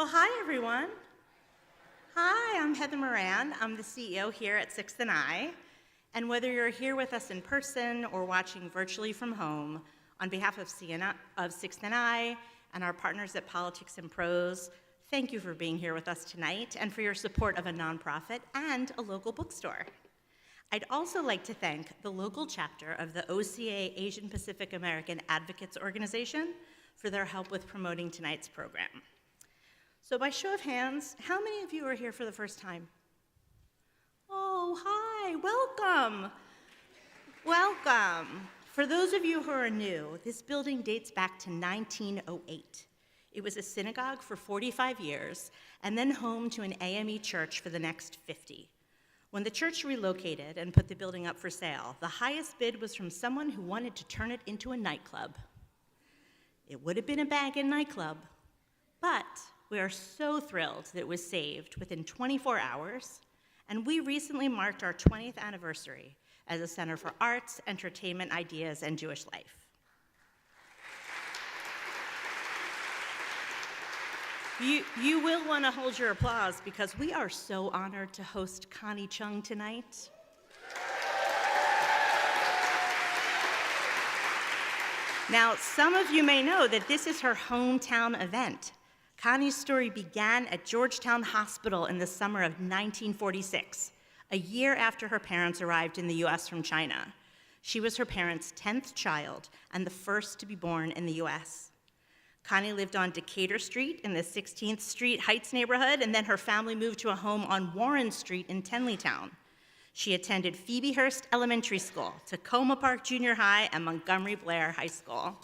Well, hi, everyone. Hi, I'm Heather Moran. I'm the CEO here at 6th and I. And whether you're here with us in person or watching virtually from home, on behalf of 6th and I and our partners at Politics and Prose, thank you for being here with us tonight and for your support of a nonprofit and a local bookstore. I'd also like to thank the local chapter of the OCA Asian Pacific American Advocates Organization for their help with promoting tonight's program. So by show of hands, how many of you are here for the first time? Oh, hi, welcome. Welcome. For those of you who are new, this building dates back to 1908. It was a synagogue for 45 years and then home to an AME church for the next 50. When the church relocated and put the building up for sale, the highest bid was from someone who wanted to turn it into a nightclub. It would have been a banging nightclub, but we are so thrilled that it was saved within 24 hours, and we recently marked our 20th anniversary as a center for arts, entertainment, ideas, and Jewish life. You will want to hold your applause because we are so honored to host Connie Chung tonight. Now, some of you may know that this is her hometown event. Connie's story began at Georgetown Hospital in the summer of 1946, a year after her parents arrived in the US from China. She was her parents' 10th child and the first to be born in the US. Connie lived on Decatur Street in the 16th Street Heights neighborhood, and then her family moved to a home on Warren Street in Tenleytown. She attended Phoebehurst Elementary School, Tacoma Park Junior High, and Montgomery Blair High School.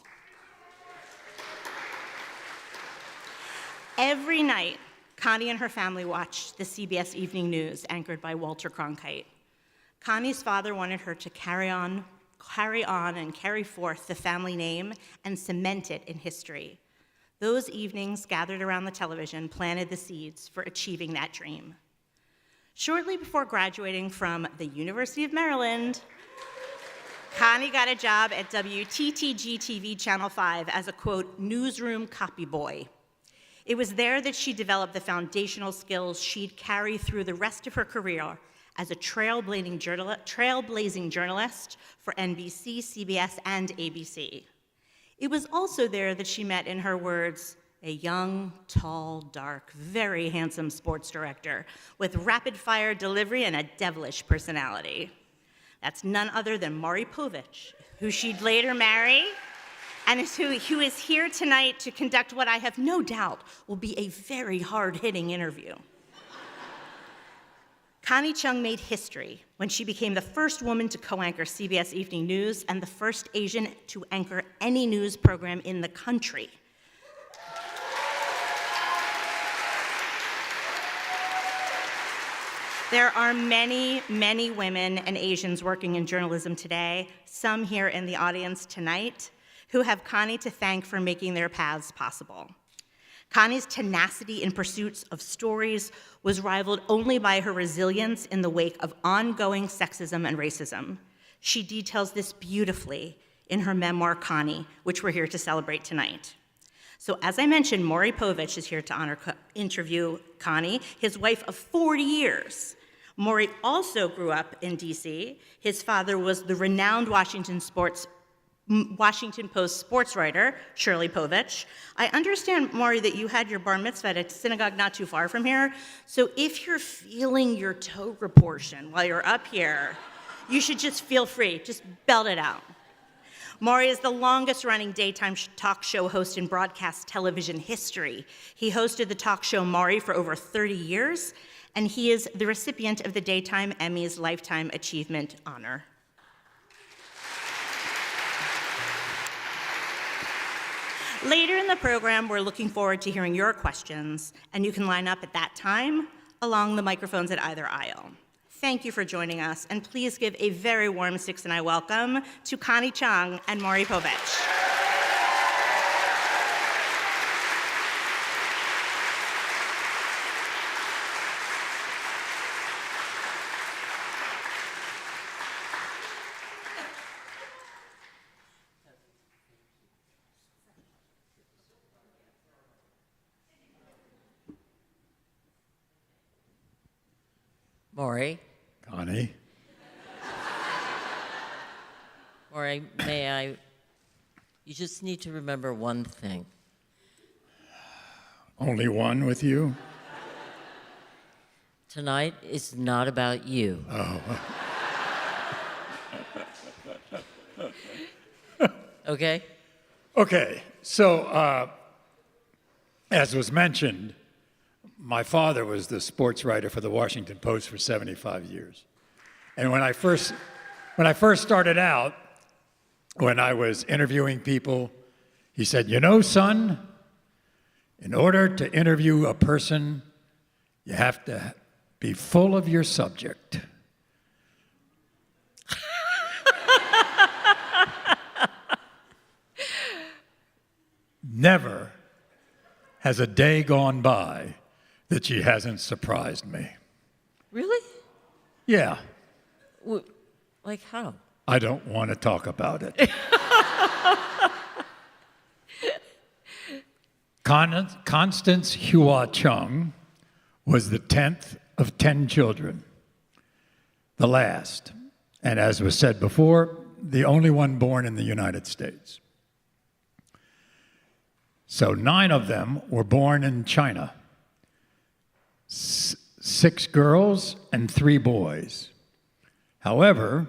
Every night, Connie and her family watched the CBS Evening News, anchored by Walter Cronkite. Connie's father wanted her to carry on and carry forth the family name and cement it in history. Those evenings gathered around the television planted the seeds for achieving that dream. Shortly before graduating from the University of Maryland, Connie got a job at WTTG-TV Channel 5 as a, quote, newsroom copy boy. It was there that she developed the foundational skills she'd carry through the rest of her career as a trailblazing journalist for NBC, CBS, and ABC. It was also there that she met, in her words, a young, tall, dark, very handsome sports director with rapid-fire delivery and a devilish personality. That's none other than Maury Povich, who she'd later marry, and who is here tonight to conduct what I have no doubt will be a very hard-hitting interview. Connie Chung made history when she became the first woman to co-anchor CBS Evening News and the first Asian to anchor any news program in the country. There are many, many women and Asians working in journalism today, some here in the audience tonight, who have Connie to thank for making their paths possible. Connie's tenacity in pursuits of stories was rivaled only by her resilience in the wake of ongoing sexism and racism. She details this beautifully in her memoir, Connie, which we're here to celebrate tonight. So as I mentioned, Maury Povich is here to interview Connie, his wife of 40 years. Maury also grew up in DC. His father was the renowned Washington Post sports writer, Shirley Povich. I understand, Maury, that you had your bar mitzvah at a synagogue not too far from here. So if you're feeling your Torah portion while you're up here, you should just feel free, just belt it out. Maury is the longest-running daytime talk show host in broadcast television history. He hosted the talk show Maury for over 30 years, and he is the recipient of the Daytime Emmy's Lifetime Achievement Honor. Later in the program, we're looking forward to hearing your questions, and you can line up at that time along the microphones at either aisle. Thank you for joining us, and please give a very warm 6 and I welcome to Connie Chung and Maury Povich. Maury. Connie. Maury, you just need to remember one thing. Only one with you? Tonight is not about you. Oh. Okay? Okay, so as was mentioned, my father was the sports writer for the Washington Post for 75 years. And when I first started out, when I was interviewing people, he said, "You know, son, in order to interview a person, you have to be full of your subject." Never has a day gone by that she hasn't surprised me. Really? Yeah, Like how? I don't want to talk about it. Constance Hua Chung was the 10th of 10 children, the last, and as was said before, the only one born in the United States. So 9 of them were born in China, 6 girls and 3 boys. However,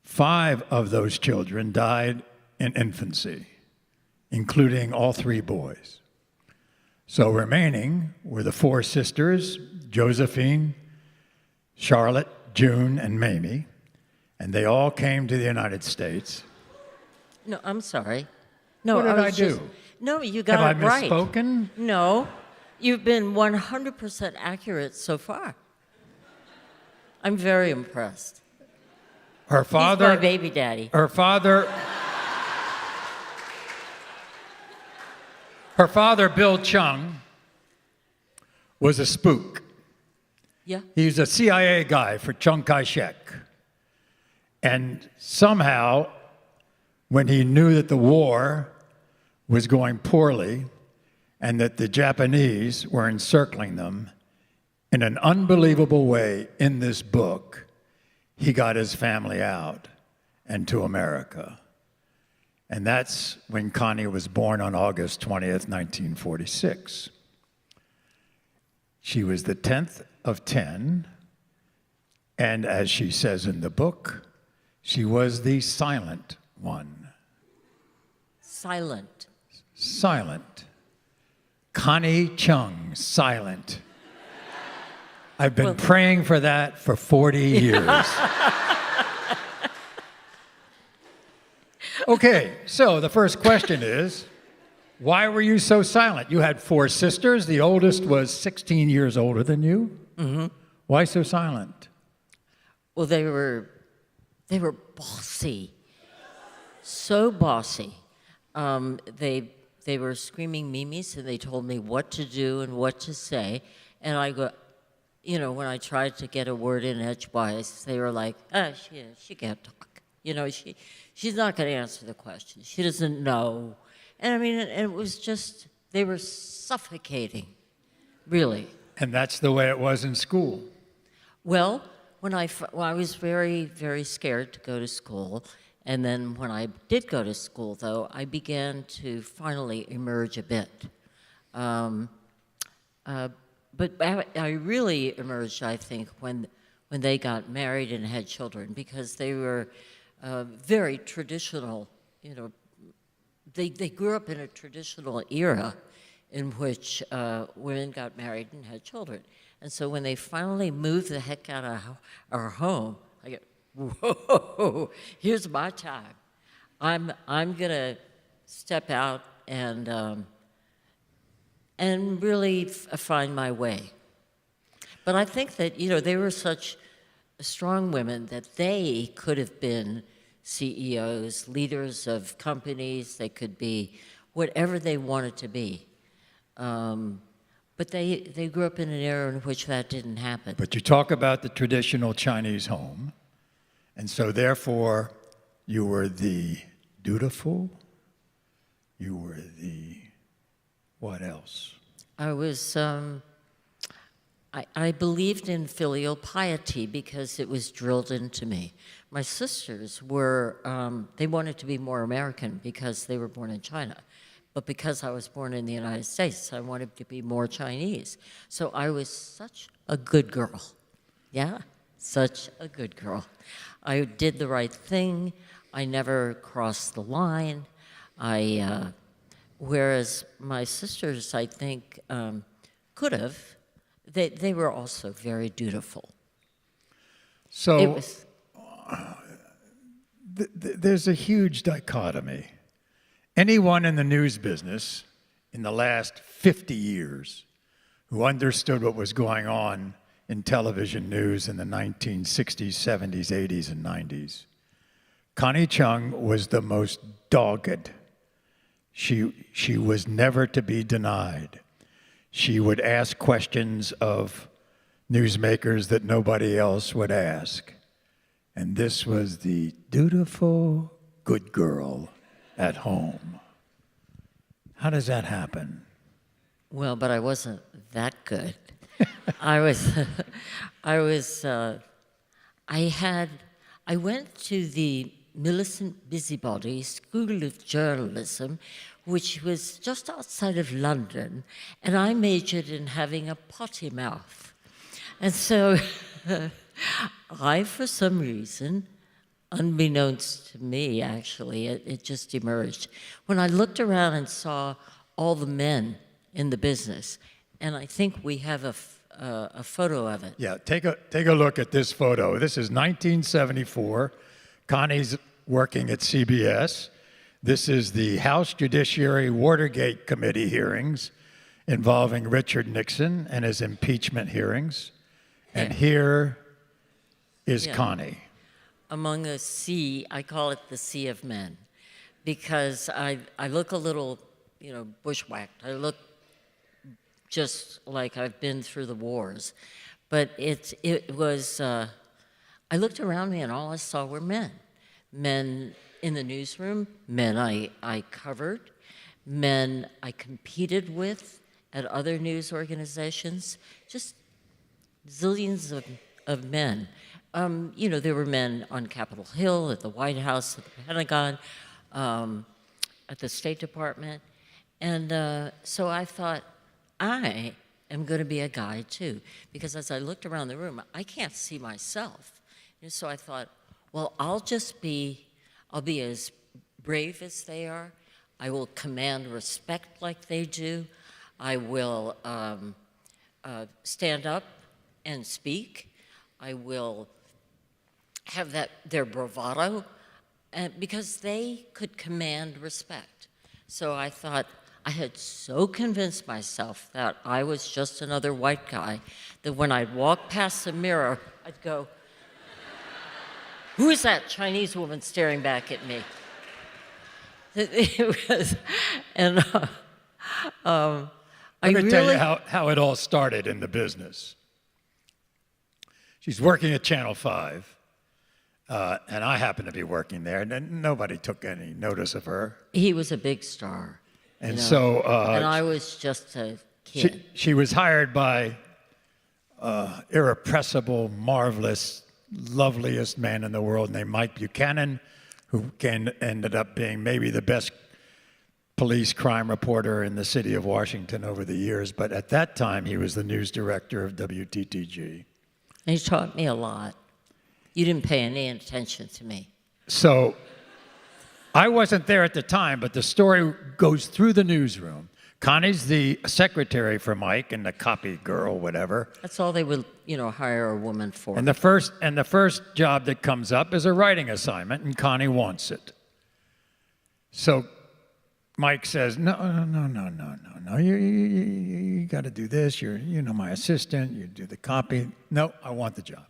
5 of those children died in infancy, including all 3 boys. So remaining were the 4 sisters, Josephine, Charlotte, June, and Mamie, and they all came to the United States. No, I'm sorry. No, What did I do? No, you got Have it I right. misspoken? No, you've been 100% accurate so far. I'm very impressed. Her father, He's my baby daddy. Her father, Bill Chung, was a spook. Yeah. He was a CIA guy for Chiang Kai-shek. And somehow, when he knew that the war was going poorly and that the Japanese were encircling them, in an unbelievable way in this book, he got his family out and to America. And that's when Connie was born on August 20th, 1946. She was the 10th of 10, and as she says in the book, she was the silent one. Silent. Silent. Connie Chung, silent. I've been praying for that for 40 years. Okay, so the first question is, why were you so silent? You had 4 sisters. The oldest was 16 years older than you. Mm-hmm. Why so silent? Well, they were bossy, so bossy. They were screaming mimes, and they told me what to do and what to say. And I go, you know, when I tried to get a word in edgewise, they were like, she can't talk. You know, she's not going to answer the question. She doesn't know. And I mean, it was just, they were suffocating, really. And that's the way it was in school. Well, when I was very, very scared to go to school. And then when I did go to school, though, I began to finally emerge a bit. But I really emerged, I think, when they got married and had children, because they were very traditional. You know, they grew up in a traditional era in which women got married and had children. And so when they finally moved the heck out of our home, I go, whoa, here's my time. I'm gonna step out and really find my way. But I think that, you know, they were such strong women that they could have been CEOs, leaders of companies. They could be whatever they wanted to be. But they grew up in an era in which that didn't happen. But you talk about the traditional Chinese home, and so therefore you were the dutiful, you were the what else? I was I believed in filial piety because it was drilled into me. My sisters were, they wanted to be more American because they were born in China. But because I was born in the United States, I wanted to be more Chinese. So I was such a good girl. Yeah, such a good girl. I did the right thing. I never crossed the line. Whereas my sisters, I think, could have. They were also very dutiful. So It was, there's a huge dichotomy. Anyone in the news business in the last 50 years who understood what was going on in television news in the 1960s, 70s, 80s, and 90s, Connie Chung was the most dogged. She was never to be denied. She would ask questions of newsmakers that nobody else would ask. And this was the dutiful good girl at home. How does that happen? well, but I wasn't that good. I went to the Millicent Busybody School of Journalism, which was just outside of London, and I majored in having a potty mouth. And so I, for some reason, unbeknownst to me, actually, it just emerged. When I looked around and saw all the men in the business, and I think we have a photo of it. Yeah, take a look at this photo. This is 1974. Connie's working at CBS. This is the House Judiciary Watergate Committee hearings involving Richard Nixon and his impeachment hearings. And here is Connie. Among a sea, I call it the sea of men, because I look a little, bushwhacked. I look just like I've been through the wars. But it was, I looked around me and all I saw were men. Men in the newsroom, men I covered, men I competed with at other news organizations, just zillions of men. There were men on Capitol Hill, at the White House, at the Pentagon, at the State Department. And so I thought, I am going to be a guy too. Because as I looked around the room, I can't see myself. And so I thought, well, I'll be as brave as they are. I will command respect like they do. I will stand up and speak. I will have their bravado, because they could command respect. So I thought, I had so convinced myself that I was just another white guy that when I'd walk past the mirror, I'd go, who is that Chinese woman staring back at me? It was, and Let me tell you how it all started in the business. She's working at Channel 5, and I happened to be working there, and nobody took any notice of her. He was a big star. And so... and I was just a kid. She was hired by irrepressible, marvelous, loveliest man in the world named Mike Buchanan, who ended up being maybe the best police crime reporter in the city of Washington over the years. But at that time, he was the news director of WTTG. And he taught me a lot. You didn't pay any attention to me. So I wasn't there at the time, but the story goes through the newsroom. Connie's the secretary for Mike and the copy girl, whatever. That's all they would, hire a woman for. And the first job that comes up is a writing assignment, and Connie wants it. So Mike says, no. You got to do this. You're my assistant. You do the copy. No, I want the job.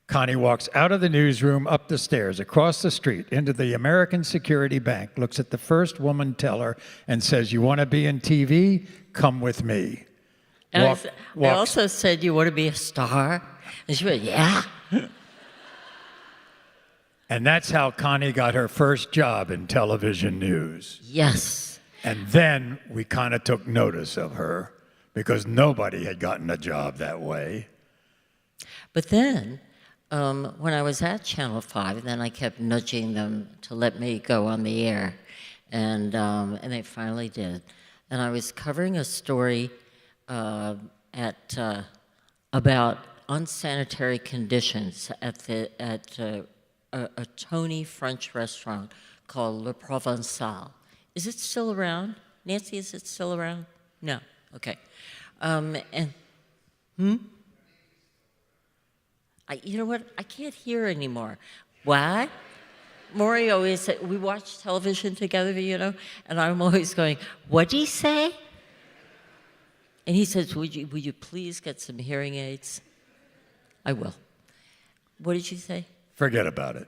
Connie walks out of the newsroom, up the stairs, across the street, into the American Security Bank, looks at the first woman teller, and says, you want to be in TV? Come with me. And I also said, you want to be a star? And she went, yeah. And that's how Connie got her first job in television news. Yes. And then we kind of took notice of her because nobody had gotten a job that way. But then, when I was at Channel 5, then I kept nudging them to let me go on the air, and they finally did. And I was covering a story about unsanitary conditions at a Tony French restaurant called Le Provençal. Is it still around? Nancy, is it still around? No. Okay. You know what? I can't hear anymore. What? Maury always said, we watch television together, you know, and I'm always going, what'd he say? And he says, would you please get some hearing aids? I will. What did you say? Forget about it.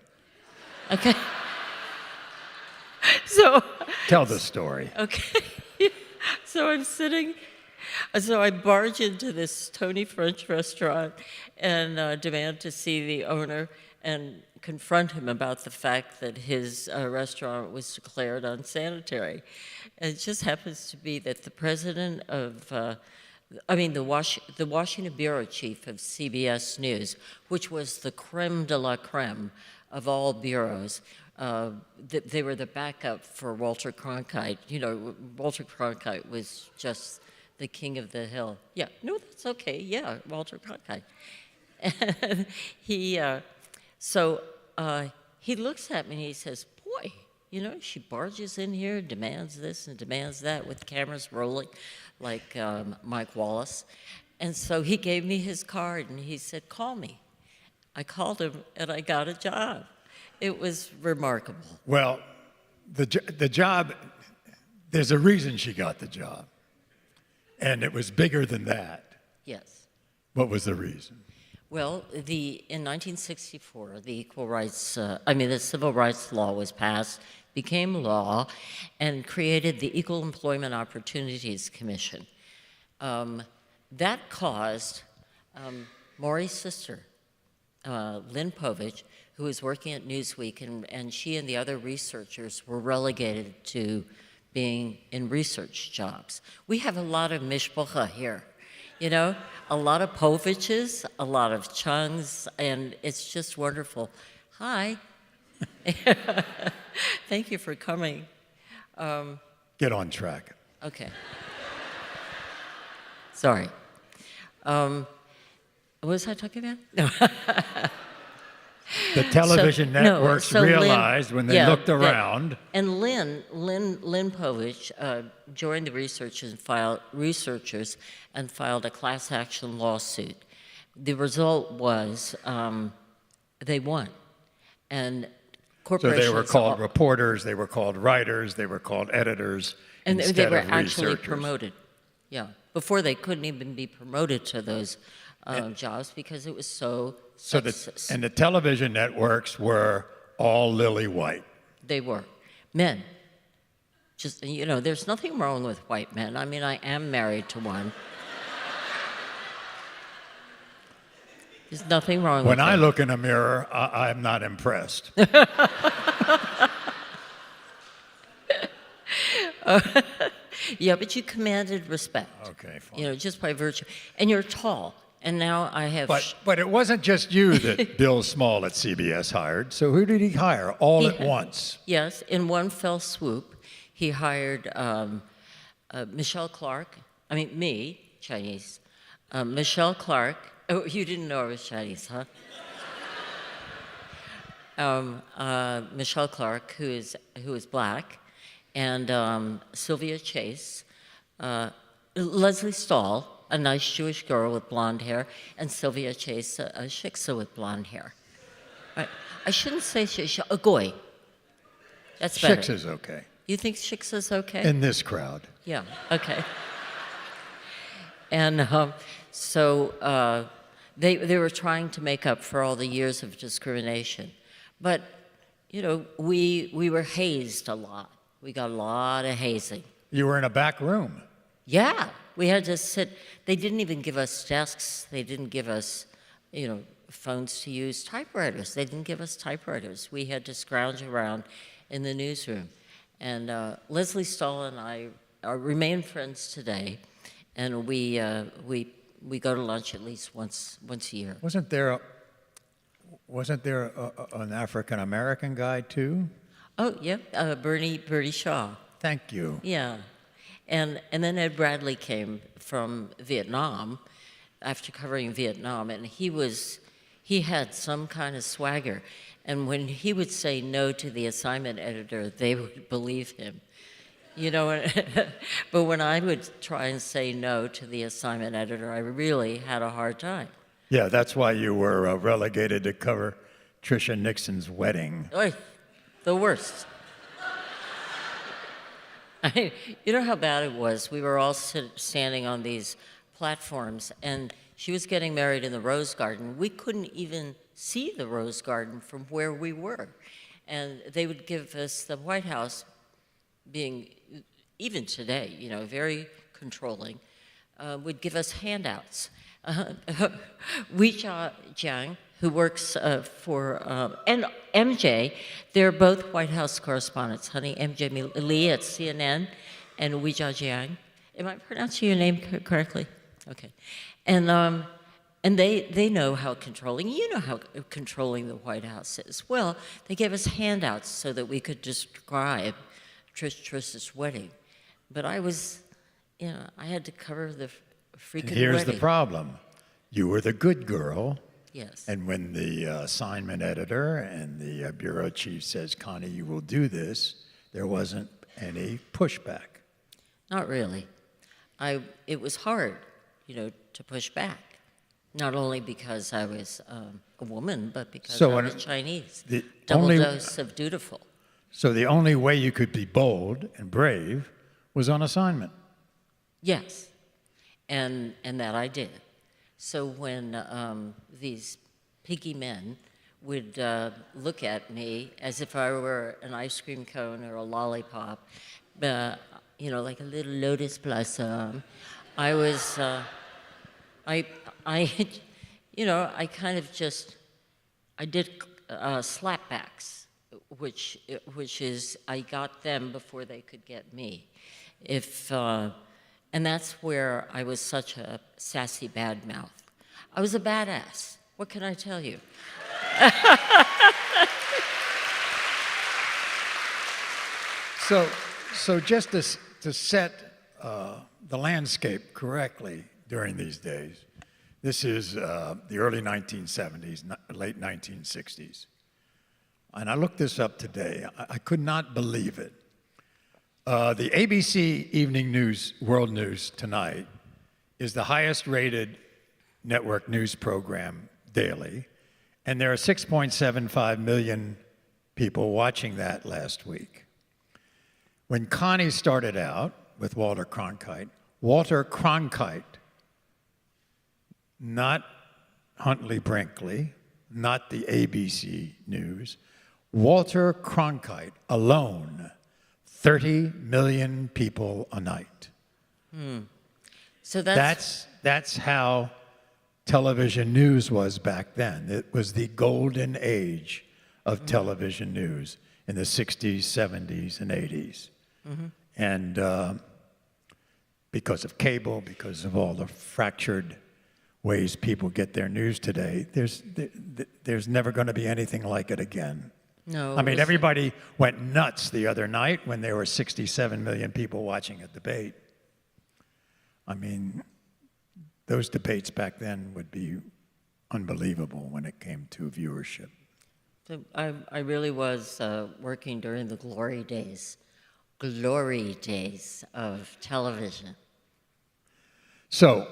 Okay. So. Tell the story. Okay. So I barge into this Tony French restaurant and demand to see the owner and confront him about the fact that his restaurant was declared unsanitary. And it just happens to be that the president of, the Washington bureau chief of CBS News, which was the creme de la creme of all bureaus, they were the backup for Walter Cronkite. You know, Walter Cronkite was just the king of the hill. Yeah, no, that's okay. Yeah, Walter Cronkite. And he looks at me and he says, boy, you know, she barges in here, demands this and demands that with cameras rolling like Mike Wallace. And so he gave me his card and he said, call me. I called him and I got a job. It was remarkable. Well, the job, there's a reason she got the job. And it was bigger than that. Yes. What was the reason? Well, in 1964, the civil rights law was passed, became law, and created the Equal Employment Opportunities Commission. That caused Maury's sister, Lynn Povich, who was working at Newsweek, and she and the other researchers were relegated to being in research jobs. We have a lot of mishpacha here, you know, a lot of Poviches, a lot of Chungs, and it's just wonderful. Hi. Thank you for coming. Get on track. Okay. Sorry. What was I talking about? No. The television networks realized when they looked around. And Lynn Povich joined the researchers and filed a class action lawsuit. The result was they won. And corporations. So they were called reporters, they were called writers, they were called editors. And they were actually researchers. promoted. Yeah. Before they couldn't even be promoted to those jobs because it was so sexist. And the television networks were all lily white. They were. Men. Just, you know, there's nothing wrong with white men. I mean, I am married to one. There's nothing wrong with When I them. look in a mirror, I'm not impressed. Yeah, but you commanded respect. Okay, fine. You know, just by virtue. And you're tall. And now I have... But it wasn't just you that Bill Small at CBS hired. So who did he hire all at once? Yes, in one fell swoop, he hired Michelle Clark. I mean, me, Chinese. Michelle Clark. Oh, you didn't know I was Chinese, huh? Michelle Clark, who is black, and Sylvia Chase, Leslie Stahl, a nice Jewish girl with blonde hair, and Sylvia Chase, a shiksa with blonde hair. Right. I shouldn't say a goy. That's better. Shiksa's okay. You think shiksa's okay? In this crowd. Yeah, okay. And so they were trying to make up for all the years of discrimination. But, you know, we were hazed a lot. We got a lot of hazing. You were in a back room. Yeah, we had to sit. They didn't even give us desks. They didn't give us, you know, phones to use, typewriters. They didn't give us typewriters. We had to scrounge around in the newsroom. And Leslie Stahl and I remain friends today. and we go to lunch at least once a year. Wasn't there an African American guy too? Oh yeah, Bernie Shaw. Thank you. Yeah, and then Ed Bradley came from Vietnam after covering Vietnam, and he had some kind of swagger, and when he would say no to the assignment editor, they would believe him. You know, but when I would try and say no to the assignment editor, I really had a hard time. Yeah, that's why you were relegated to cover Tricia Nixon's wedding. Oy, the worst. You know how bad it was? We were all standing on these platforms, and she was getting married in the Rose Garden. We couldn't even see the Rose Garden from where we were. And they would give us, the White House, being, even today, you know, very controlling, would give us handouts. Weijia Jiang, who works and MJ, they're both White House correspondents, honey. MJ Lee at CNN and Weijia Jiang. Am I pronouncing your name correctly? Okay. And they know how controlling, you know how controlling the White House is. Well, they gave us handouts so that we could describe Trish's wedding. But I was, you know, I had to cover the freaking Here's wedding. the problem. You were the good girl. Yes. And when the assignment editor and the bureau chief says, Connie, you will do this, there wasn't any pushback. Not really. It was hard, you know, to push back. Not only because I was a woman, but because I was Chinese. Double dose of dutiful. So the only way you could be bold and brave was on assignment. Yes, and that I did. So when these piggy men would look at me as if I were an ice cream cone or a lollipop, you know, like a little lotus blossom, I was, you know, I kind of just, I did slapbacks, which is I got them before they could get me. And that's where I was such a sassy bad mouth. I was a badass. What can I tell you? So just to set the landscape correctly during these days, this is the early 1970s, late 1960s. And I looked this up today. I could not believe it. The ABC Evening News, World News tonight, is the highest rated network news program daily. And there are 6.75 million people watching that last week. When Connie started out with Walter Cronkite, not Huntley Brinkley, not the ABC News, Walter Cronkite alone, 30 million people a night. So that's how television news was back then. It was the golden age of television news in the 60s, 70s, and 80s. And because of cable, because of all the fractured ways people get their news today, there's never going to be anything like it again. No. I mean, everybody went nuts the other night when there were 67 million people watching a debate. I mean, those debates back then would be unbelievable when it came to viewership. So I really was working during the glory days of television. So,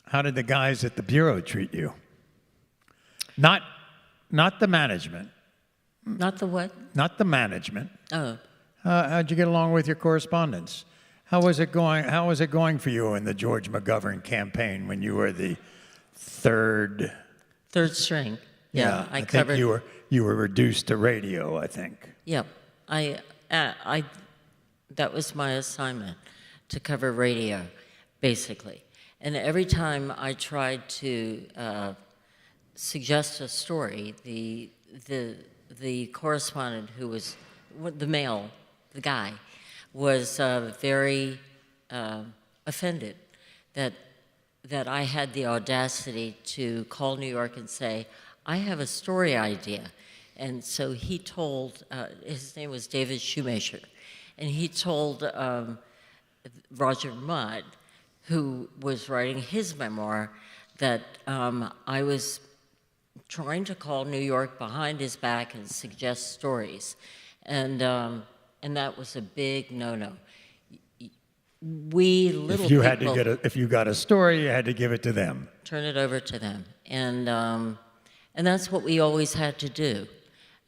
how did the guys at the Bureau treat you? Not the management. Not the what? Not the management. Oh. How'd you get along with your correspondents? How was it going for you in the George McGovern campaign when you were the third string? Yeah, I covered. think you were reduced to radio, I think. Yeah, that was my assignment, to cover radio, basically. And every time I tried to suggest a story, the correspondent who was the male, the guy, was very offended that I had the audacity to call New York and say, I have a story idea. And so he told, his name was David Shoemaker, and he told Roger Mudd, who was writing his memoir, that I was trying to call New York behind his back and suggest stories. And that was a big no-no. We little people... If you got a story, you had to give it to them. Turn it over to them. And that's what we always had to do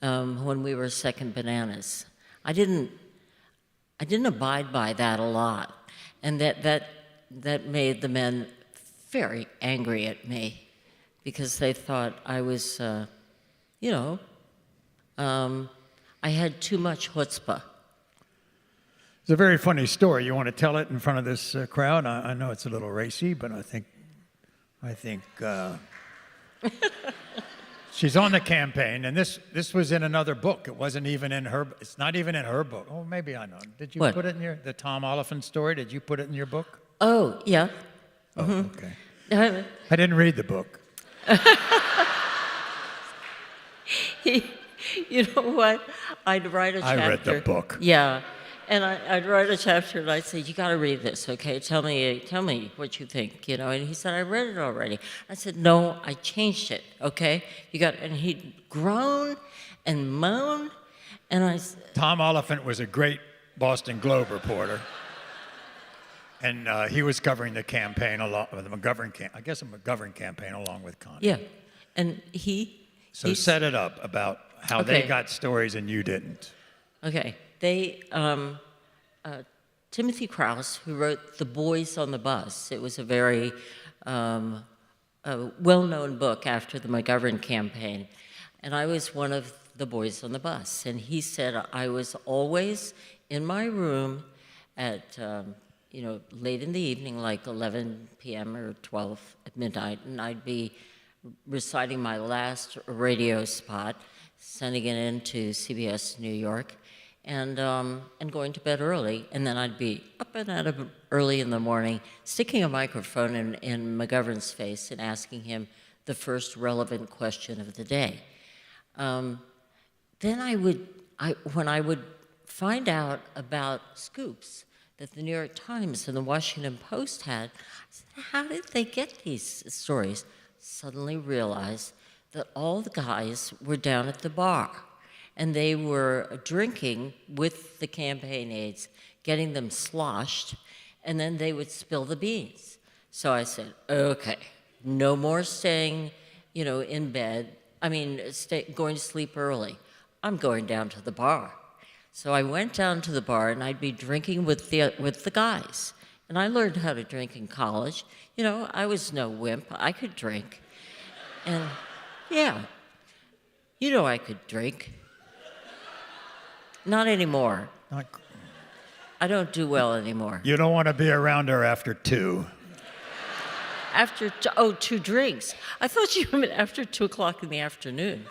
when we were second bananas. I didn't abide by that a lot. And that made the men very angry at me because they thought I was, I had too much chutzpah. It's a very funny story. You want to tell it in front of this crowd? I know it's a little racy, but I think she's on the campaign, and this was in another book. It wasn't even in her. It's not even in her book. Oh, maybe I know. Did you put it in the Tom Oliphant story? Did you put it in your book? Oh, yeah. Oh, okay. I didn't read the book. You know what? I'd write a chapter. I read the book. Yeah. And I'd write a chapter, and I'd say, "You got to read this, okay? Tell me what you think, you know." And he said, "I read it already." I said, "No, I changed it, okay? You got." And he'd groan and moan, and Tom Oliphant was a great Boston Globe reporter, and he was covering the campaign along with the McGovern campaign along with Connie. Yeah, and he set it up about how they got stories and you didn't. Okay. Timothy Krause, who wrote The Boys on the Bus, it was a very well-known book after the McGovern campaign, and I was one of the boys on the bus. And he said I was always in my room at, late in the evening, like 11 p.m. or 12 at midnight, and I'd be reciting my last radio spot, sending it in to CBS New York, and going to bed early, and then I'd be up and out of early in the morning, sticking a microphone in McGovern's face and asking him the first relevant question of the day. Then when I would find out about scoops that the New York Times and the Washington Post had, I said, how did they get these stories? Suddenly realized that all the guys were down at the bar, and they were drinking with the campaign aides, getting them sloshed, and then they would spill the beans. So I said, okay, no more staying, in bed. Going to sleep early. I'm going down to the bar. So I went down to the bar, and I'd be drinking with the guys. And I learned how to drink in college. I was no wimp. I could drink. And, yeah, I could drink. Not anymore. I don't do well anymore. You don't want to be around her after 2. After 2 drinks. I thought you meant after 2 o'clock in the afternoon.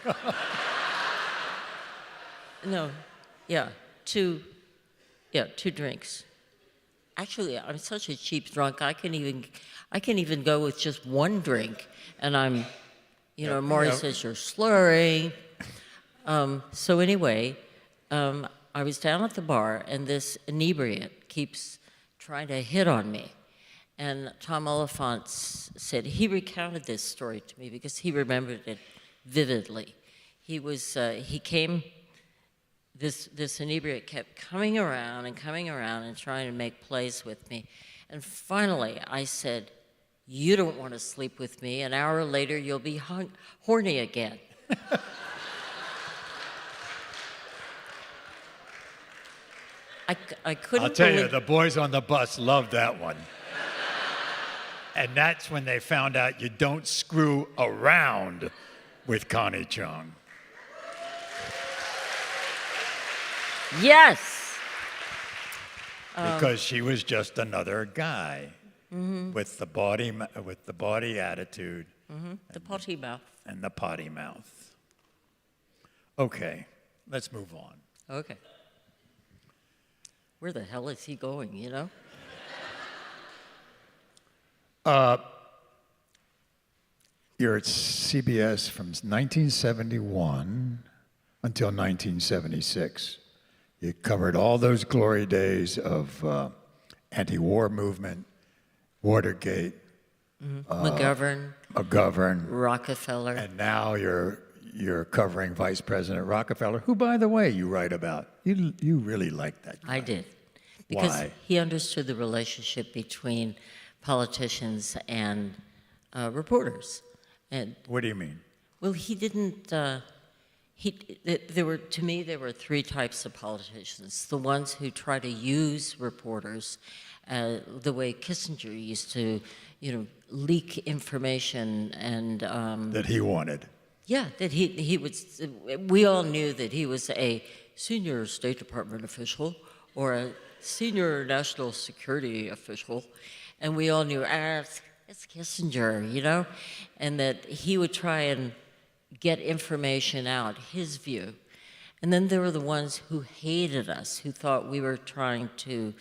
No, yeah, 2 drinks. Actually, I'm such a cheap drunk. I can even go with just 1 drink, and I'm, Maury says you're slurring. So anyway. I was down at the bar, and this inebriate keeps trying to hit on me. And Tom Oliphant said he recounted this story to me because he remembered it vividly. This inebriate kept coming around and trying to make plays with me. And finally, I said, "You don't want to sleep with me. An hour later, you'll be horny again." I couldn't. I'll tell you, the boys on the bus loved that one. And that's when they found out you don't screw around with Connie Chung. Yes. Because she was just another guy with the body attitude. The potty mouth. And the potty mouth. Okay, let's move on. Okay. Where the hell is he going, You're at CBS from 1971 until 1976. You covered all those glory days of anti-war movement, Watergate, McGovern, Rockefeller. and now you're covering Vice President Rockefeller, who, by the way, you write about. You really like that guy. I did. Because Why? he understood the relationship between politicians and reporters. And What do you mean? well, he didn't. There were, to me, there were three types of politicians: the ones who try to use reporters, the way Kissinger used to, leak information and. That he wanted. Yeah, that he would. We all knew that he was a senior State Department official or a senior national security official, and we all knew, it's Kissinger, and that he would try and get information out, his view. And then there were the ones who hated us, who thought we were trying to.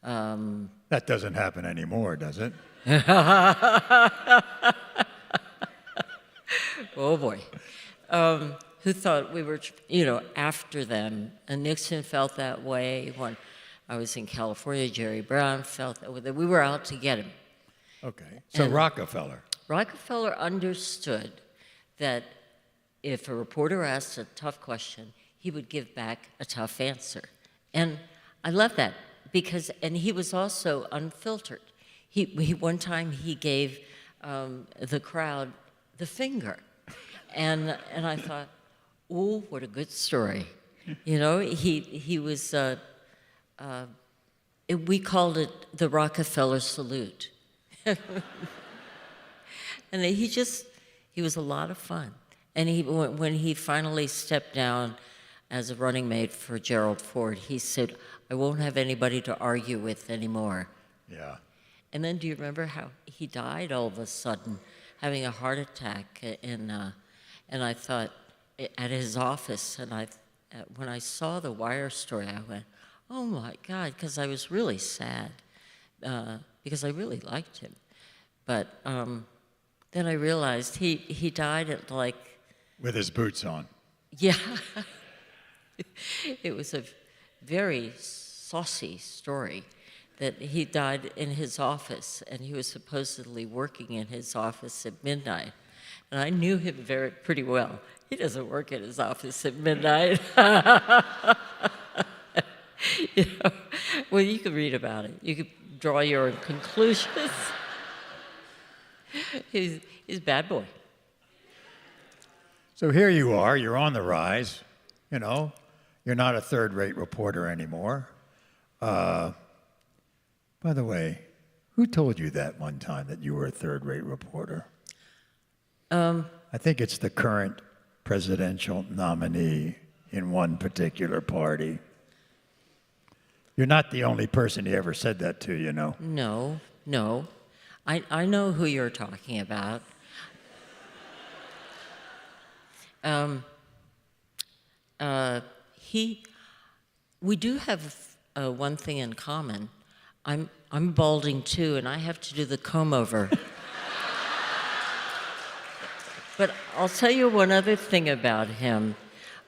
That doesn't happen anymore, does it? Oh boy. Who thought we were, after them. And Nixon felt that way. When I was in California, Jerry Brown felt that we were out to get him. Okay. So And- Rockefeller. Rockefeller understood that if a reporter asked a tough question, he would give back a tough answer. And I love that because, and he was also unfiltered. He one time he gave the crowd the finger. And I thought, oh, what a good story. He was, we called it the Rockefeller salute. And he was a lot of fun. And when he finally stepped down as a running mate for Gerald Ford, he said, I won't have anybody to argue with anymore. Yeah. And then do you remember how he died all of a sudden, having a heart attack? And I thought, at his office, and when I saw the Wire story, I went, oh my God, because I was really sad, because I really liked him. But then I realized he died at With his boots on. yeah. It was a very saucy story that he died in his office, and he was supposedly working in his office at midnight. And I knew him pretty well. He doesn't work at his office at midnight. Well, you can read about it. You can draw your own conclusions. He's a bad boy. So here you are, you're on the rise, You're not a third-rate reporter anymore. By the way, who told you that one time that you were a third-rate reporter? I think it's the current presidential nominee in one particular party. You're not the only person he ever said that to, No. I know who you're talking about. We do have one thing in common. I'm balding too, and I have to do the comb over. But I'll tell you one other thing about him.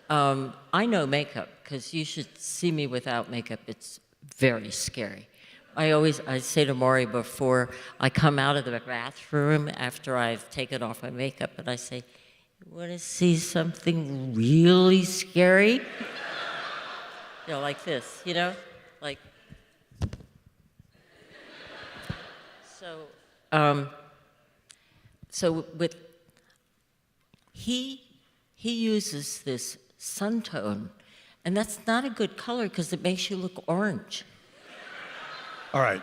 I know makeup, because you should see me without makeup. It's very scary. I say to Maury before I come out of the bathroom after I've taken off my makeup, and I say, you want to see something really scary? Like this, like. So with he uses this sun tone, and that's not a good color because it makes you look orange. All right.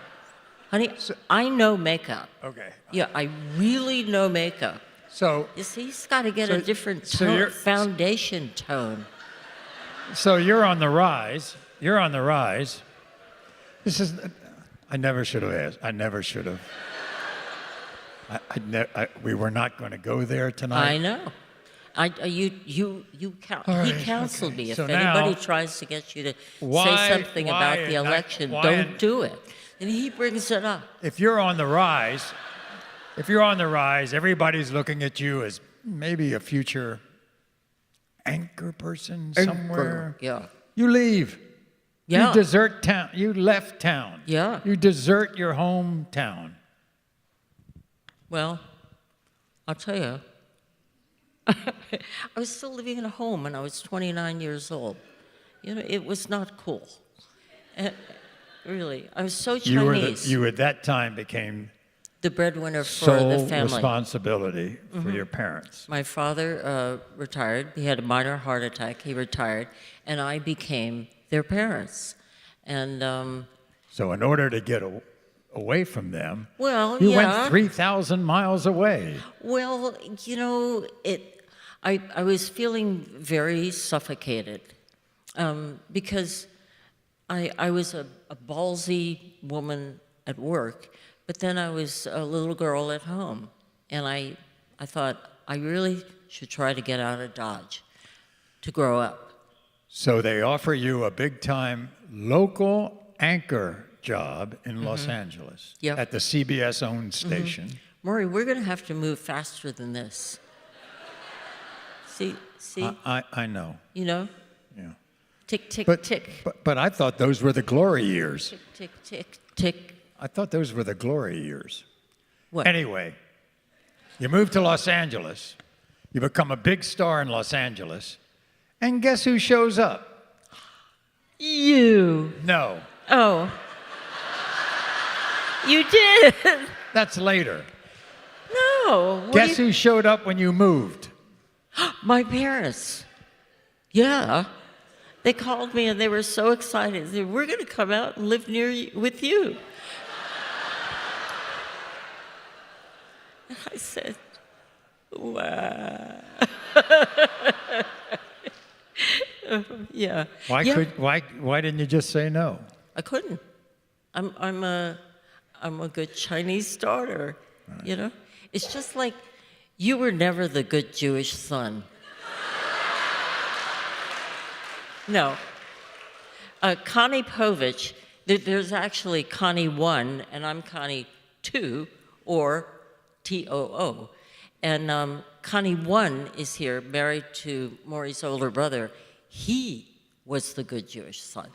Honey, I know makeup. Okay. Yeah, I really know makeup. So He's got to get a different foundation tone. So you're on the rise. You're on the rise. I never should have asked. I never should have. We were not going to go there tonight. I know. He counseled me. If So anybody now, tries to get you to why- say something about the election, don't do it. And he brings it up. If you're on the rise, if you're on the rise, everybody's looking at you as maybe a future anchor person somewhere. Yeah. You leave. Yeah. You desert town. You left town. Yeah. You desert your hometown. Well, I'll tell you, I was still living at home when I was 29 years old. You know, it was not cool. Really, I was so Chinese. You at that time became the breadwinner for sole the family. responsibility for your parents. My father retired. He had a minor heart attack. He retired, and I became their parents. And So in order to get away from them, well, you yeah. went 3,000 miles away. Well, you know, I was feeling very suffocated because I was a ballsy woman at work, but then I was a little girl at home, and I thought I really should try to get out of Dodge to grow up. So they offer you a big-time local anchor job in Los Angeles Yep. at the CBS-owned station. Maury, we're going to have to move faster than this. See, I know. you know, Yeah. tick, tick, But, tick, but I thought those were the glory years. tick, tick, tick, tick. I thought those were the glory years. What? Anyway, you move to Los Angeles. You become a big star in Los Angeles. And guess who shows up? You. No, Oh. You did. that's later. No. What Guess do you- who showed up when you moved? My parents. Yeah. They called me and they were so excited. They said, we're going to come out and live near you, with you. And I said, wow. Yeah. Yeah. Why didn't you just say no? I couldn't. I'm a good Chinese starter, you know? It's just like you were never the good Jewish son. No. Connie Povich, there's actually Connie 1, and I'm Connie 2, or TOO. And Connie 1 is here, married to Maury's older brother. He was the good Jewish son.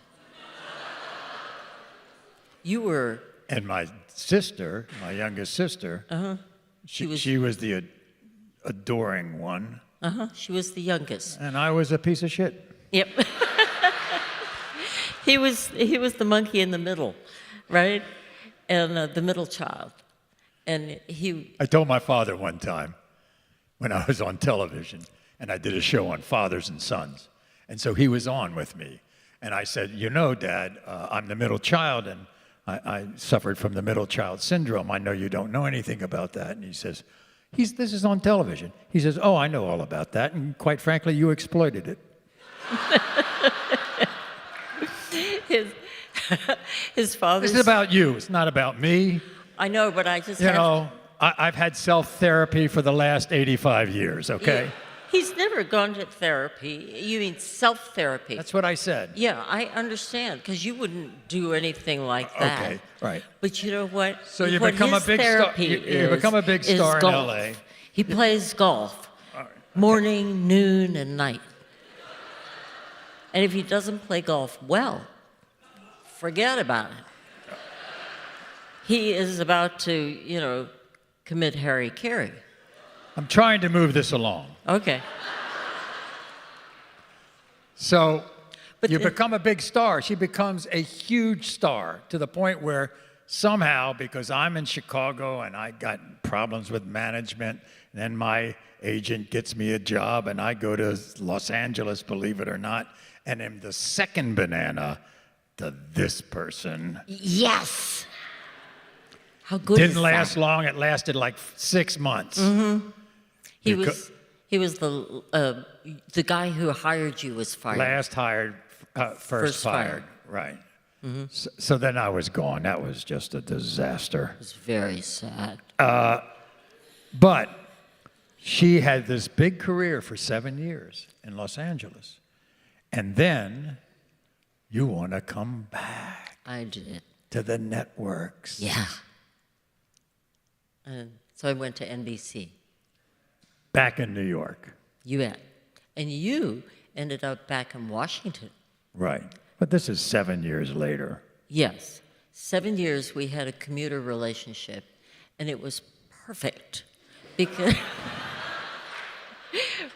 You were... And my sister, my youngest sister, she was the adoring one, She was the youngest. and I was a piece of shit. Yep. He was the monkey in the middle, right? And the middle child. And I told my father one time when I was on television, and I did a show on fathers and sons, and so he was on with me, and I said, you know, Dad, I'm the middle child, and I suffered from the middle child syndrome. I know you don't know anything about that. And he says, this is on television. He says, oh, I know all about that, and quite frankly, you exploited it. his father's... This is about you. It's not about me. I know, but I just You know, I've had self-therapy for the last 85 years, okay? He's never gone to therapy. You mean self-therapy? That's what I said. Yeah, I understand, because you wouldn't do anything like that. Okay, right. But you know what? So you What become a his big star. therapy You become a big is star in golf. LA. He plays golf, morning, noon, and night. And if he doesn't play golf well, forget about it. He is about to, you know, commit Harry Carey. I'm trying to move this along. Okay. So But you the- become a big star. She becomes a huge star to the point where somehow, because I'm in Chicago and I got problems with management, and then my agent gets me a job and I go to Los Angeles, believe it or not, and am the second banana to this person. Yes. How good is Didn't last that? long. It lasted like 6 months. He Because- was the guy who hired you was fired. Last hired, first First fired. fired. Right. So then I was gone. That was just a disaster. It was very sad. But she had this big career for 7 years in Los Angeles. And then you want to come back I did. to the networks. Yeah. And So I went to NBC. Back in New York. You had. And you ended up back in Washington. Right. But this is 7 years later. Yes. 7 years we had a commuter relationship, and it was perfect. Because,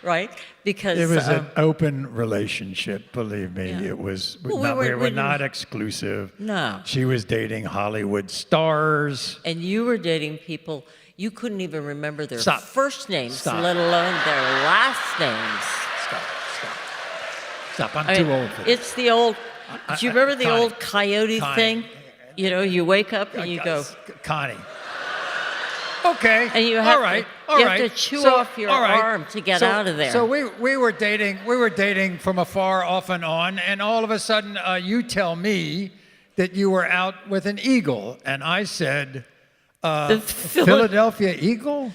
right? Because It was an open relationship, believe me. Yeah. It was, Well, we were we not exclusive. No. She was dating Hollywood stars. And you were dating people, you couldn't even remember their Stop. first names, Stop. let alone their last names. Stop. I'm I too mean, old for this. it's the old, do you remember the Connie, old coyote Connie. thing? You know, you wake up and you go, Connie. Okay. and you have, all right. to, All you right. have to chew So, off your all right. arm to get So- out of there. So we were dating from afar, off and on, and all of a sudden you tell me that you were out with an eagle, and I said, the Philadelphia Eagle,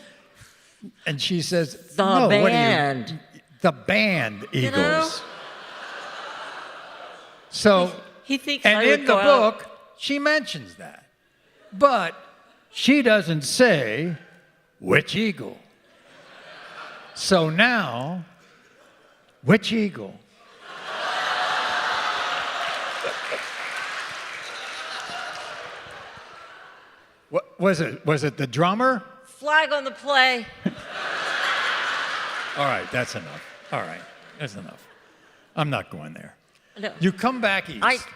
and she says, The no, band. What are you? The band Eagles. know? So, He thinks and I would in the go out. book, she mentions that. But she doesn't say which eagle. So now, which eagle? What was it? Was it the drummer? Flag on the play. All right, that's enough. All right, that's enough. I'm not going there. No. You come back east.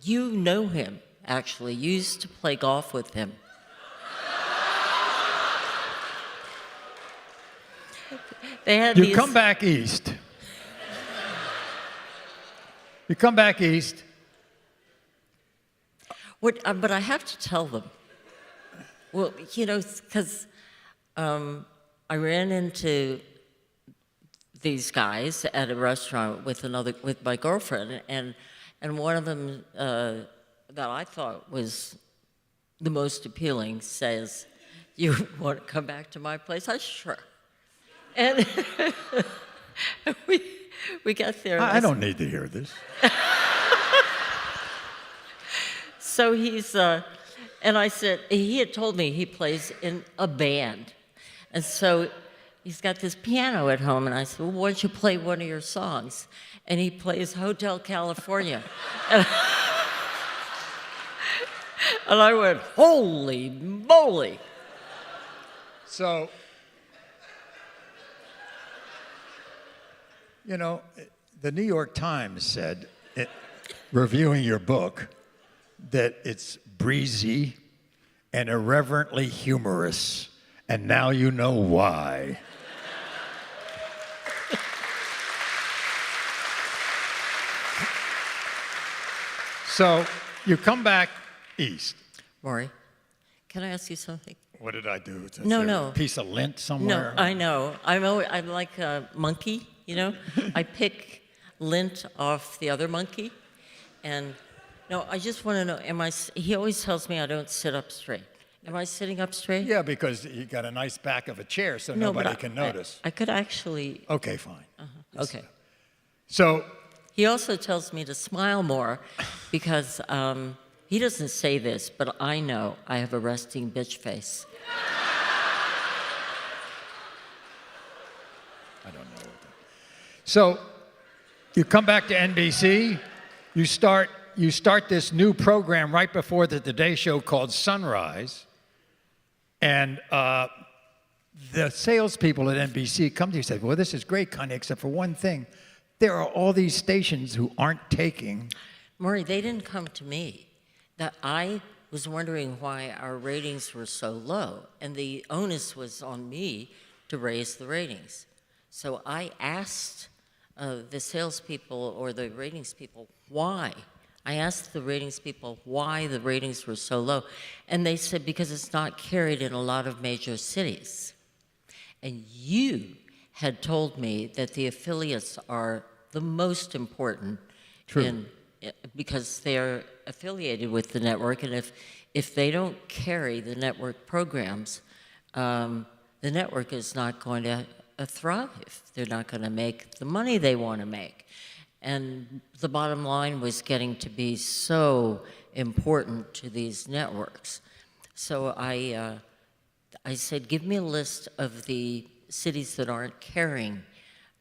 You know him, actually. You used to play golf with him. They had You these, come back east. You come back east. but I have to tell them. Well, you know, because I ran into these guys at a restaurant with my girlfriend, and one of them that I thought was the most appealing says, "You want to come back to my place?" I said, "Sure." And we got there. I don't need to hear this. So he's, and I said, he had told me he plays in a band. And so he's got this piano at home, and I said, well, why don't you play one of your songs? And he plays Hotel California. And I went, holy moly. So, you know, the New York Times said, reviewing your book, that it's breezy and irreverently humorous, and now you know why. So, you come back east. Maury, can I ask you something? What did I do? Is No, there no. a piece of lint No, somewhere? I know. I'm like a monkey, you know? I pick lint off the other monkey. And no, I just want to know, he always tells me I don't sit up straight. Am I sitting up straight? Yeah, because you got a nice back of a chair, so No, but nobody can notice. I could actually, Okay, fine. okay. So, He also tells me to smile more because he doesn't say this, but I know I have a resting bitch face. I don't know. So, you come back to NBC, you start this new program right before the Today Show called Sunrise, and the salespeople at NBC come to you and say, well, this is great, Connie, except for one thing. There are all these stations who aren't taking. Maury, they didn't come to me. That I was wondering why our ratings were so low, and the onus was on me to raise the ratings. So I asked the salespeople or the ratings people why. I asked the ratings people why the ratings were so low, and they said because it's not carried in a lot of major cities. And you had told me that the affiliates are the most important. True. Because they're affiliated with the network, and if they don't carry the network programs, the network is not going to thrive. They're not going to make the money they want to make. And the bottom line was getting to be so important to these networks. So I said, give me a list of the cities that aren't carrying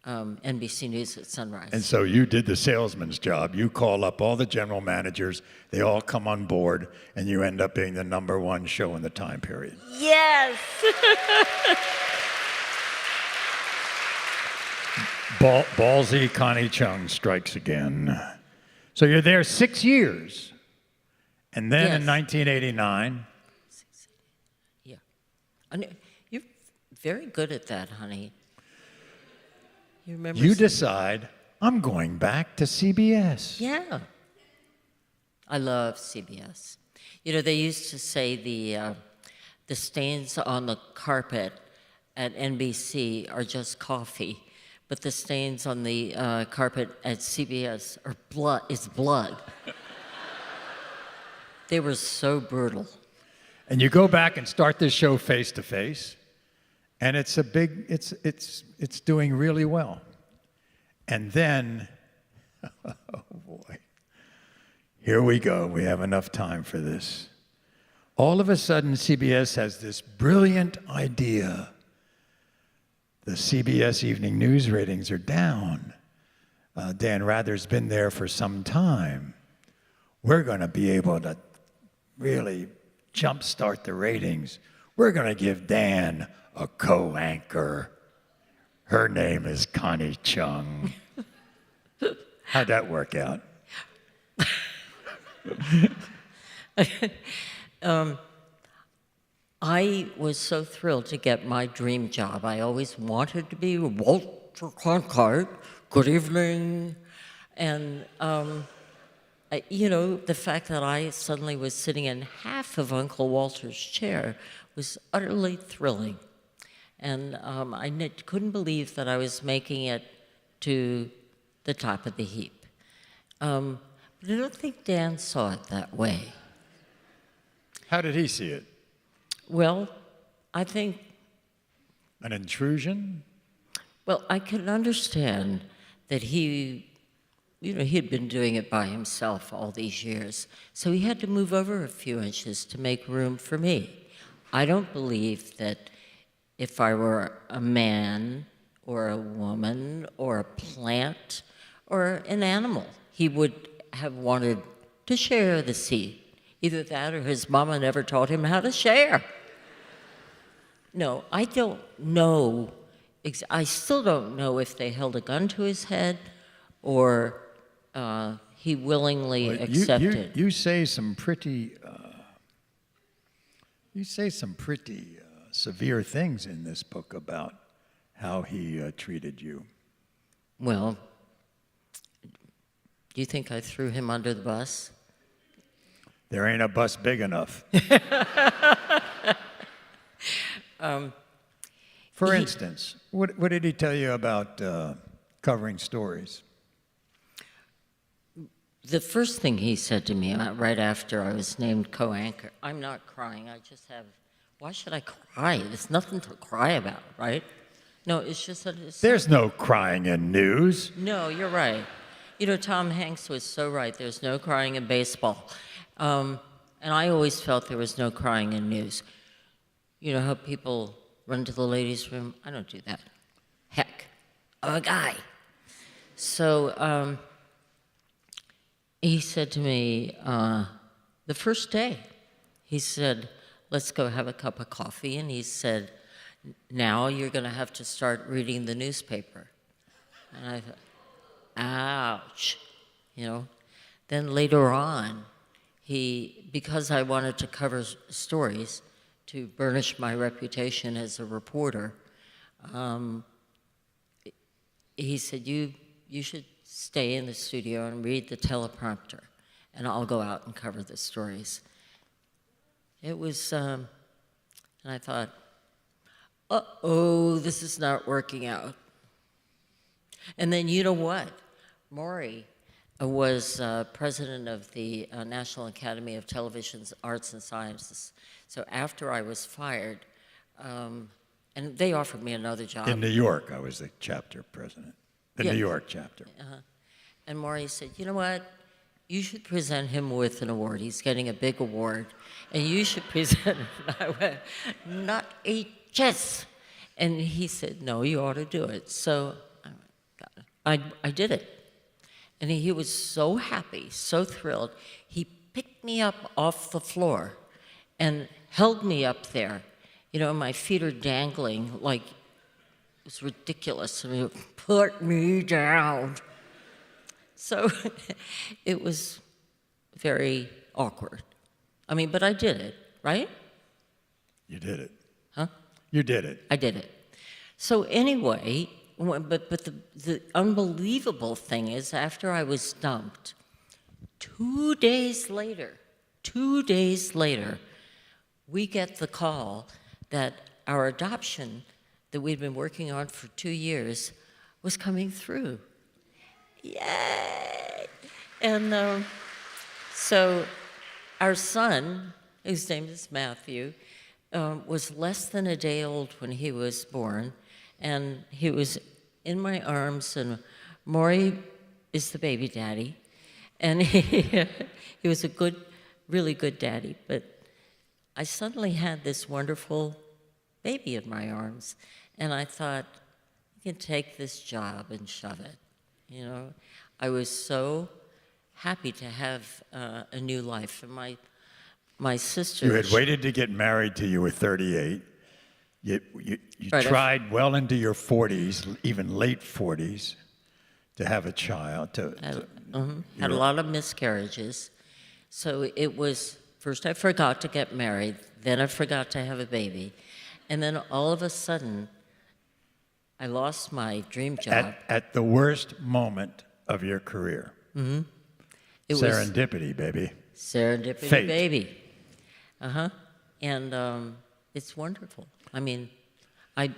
NBC News at sunrise. And so you did the salesman's job. You call up all the general managers, they all come on board, and you end up being the #1 show in the time period. Yes! Ballsy Connie Chung strikes again. So you're there 6 years. And then in Yes. 1989, Yeah. You're very good at that, honey. You remember? you decide, I'm going back to CBS. Yeah. I love CBS. You know, they used to say the stains on the carpet at NBC are just coffee, but the stains on the carpet at CBS are blood. It's blood. They were so brutal. And you go back and start this show face to face, and it's a big, it's doing really well. And then, oh boy, here we go. We have enough time for this. All of a sudden, CBS has this brilliant idea. The CBS Evening News ratings are down. Dan Rather's been there for some time. We're going to be able to really jumpstart the ratings. We're going to give Dan a co-anchor. Her name is Connie Chung. How'd that work out? I was so thrilled to get my dream job. I always wanted to be Walter Cronkite. Good evening. And, you know, the fact that I suddenly was sitting in half of Uncle Walter's chair was utterly thrilling. And couldn't believe that I was making it to the top of the heap. But I don't think Dan saw it that way. How did he see it? Well, I think, An intrusion? well, I can understand that he had been doing it by himself all these years, so he had to move over a few inches to make room for me. I don't believe that if I were a man or a woman or a plant or an animal, he would have wanted to share the seat. Either that or his mama never taught him how to share. No, I don't know. I still don't know if they held a gun to his head or he willingly accepted. You say some pretty, severe things in this book about how he treated you. Well, do you think I threw him under the bus? There ain't a bus big enough. For instance, what did he tell you about covering stories? The first thing he said to me right after I was named co-anchor, I'm not crying, why should I cry? There's nothing to cry about, right? No, it's just that There's no crying in news. No, you're right. You know, Tom Hanks was so right. There's no crying in baseball. And I always felt there was no crying in news. You know how people run to the ladies' room? I don't do that. Heck, I'm a guy. So he said to me the first day, he said, let's go have a cup of coffee. And he said, now you're going to have to start reading the newspaper. And I thought, ouch, you know. Then later on, because I wanted to cover stories to burnish my reputation as a reporter, he said, you should stay in the studio and read the teleprompter, and I'll go out and cover the stories. It was, and I thought, uh-oh, this is not working out. And then you know what? Maury was president of the National Academy of Television's Arts and Sciences. So after I was fired, and they offered me another job. In New York, I was the chapter president. The Yeah. New York chapter. And Maury said, you know what? you should present him with an award. He's getting a big award, and you should present it. And I went, not a chance. And he said, no, you ought to do it. So I did it. And he was so happy, so thrilled. He picked me up off the floor and held me up there. You know, my feet are dangling like it was ridiculous. I mean, put me down. So it was very awkward. I mean, but I did it, right? You did it. Huh? You did it. I did it. So anyway, but the unbelievable thing is, after I was dumped, 2 days later, we get the call that our adoption that we'd been working on for 2 years was coming through. Yay! And so our son, whose name is Matthew, was less than a day old when he was born, and he was in my arms, and Maury is the baby daddy, and he was a good, really good daddy, but I suddenly had this wonderful baby in my arms, and I thought, you can take this job and shove it. You know, I was so happy to have a new life. And my sister... You had waited to get married till you were 38. You Right, tried well into your 40s, even late 40s, to have a child. Had a lot of miscarriages. So it was, first I forgot to get married, then I forgot to have a baby. And then all of a sudden, I lost my dream job. At the worst moment of your career. Mm-hmm. It Serendipity, baby. Serendipity, Fate. baby. And it's wonderful. I mean, I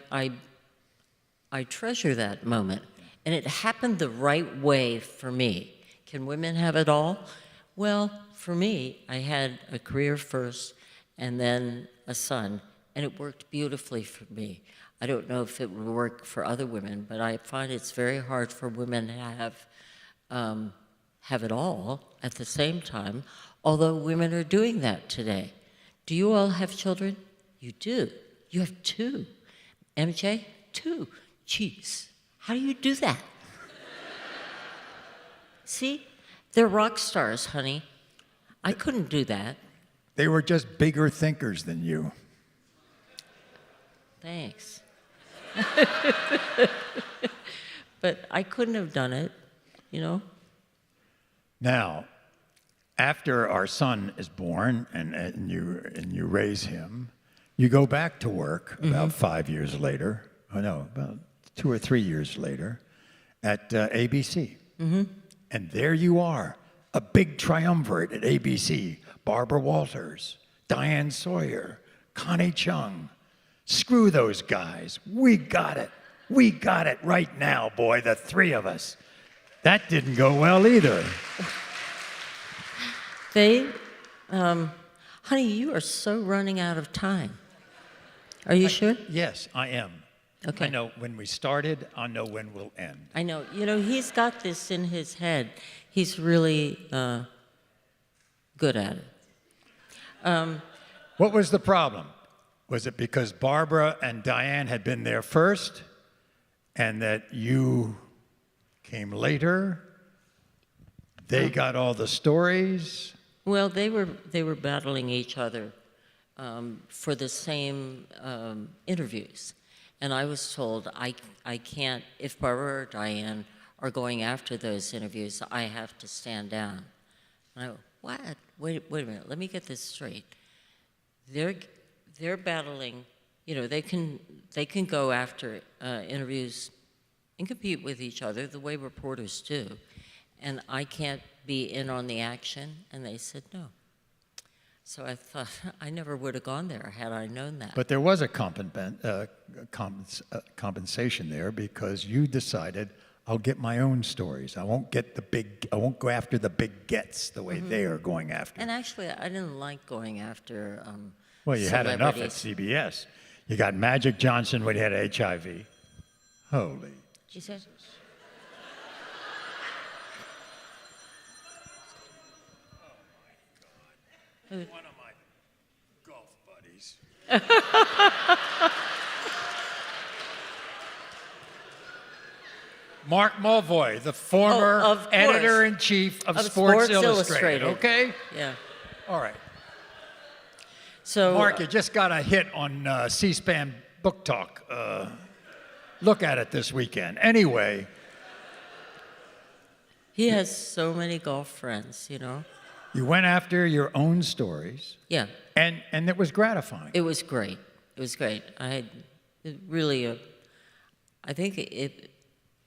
treasure that moment. And it happened the right way for me. Can women have it all? Well, for me, I had a career first and then a son, and it worked beautifully for me. I don't know if it would work for other women, but I find it's very hard for women to have it all at the same time, although women are doing that today. Do you all have children? You do. You have 2. MJ? 2. Jeez, how do you do that? See? They're rock stars, honey. I couldn't do that. They were just bigger thinkers than you. Thanks. But I couldn't have done it, you know? Now, after our son is born and you raise him, you go back to work about 5 years later. Oh no, about 2 or 3 years later, at ABC. And there you are, a big triumvirate at ABC. Barbara Walters, Diane Sawyer, Connie Chung. Screw those guys. We got it. We got it right now, boy, the 3 of us. That didn't go well either. Honey, you are so running out of time. Are you sure? Yes, I am. Okay. I know when we started, I know when we'll end. I know. You know, he's got this in his head. He's really good at it. What was the problem? Was it because Barbara and Diane had been there first and that you came later? They got all the stories? Well, they were battling each other for the same interviews. And I was told, I can't, if Barbara or Diane are going after those interviews, I have to stand down. And I go, what? Wait a minute, let me get this straight. They're battling, you know, they can go after interviews and compete with each other the way reporters do. And I can't be in on the action. And they said no. So I thought I never would have gone there had I known that. But there was a compensation there because you decided, I'll get my own stories. I won't go after the big gets the way they are going after. And actually, I didn't like going after Well, you had enough at celebrities. CBS. You got Magic Johnson when he had HIV. Holy. She said, One of my golf buddies. Mark Mulvoy, the former of course. editor-in-chief of Sports Illustrated. Okay? Yeah. All right. So, Mark, you just got a hit on C-SPAN Book Talk. Look at it this weekend. Anyway. he has so many golf friends, you know. You went after your own stories, Yeah. and it was gratifying. It was great. It was great. I had really, I think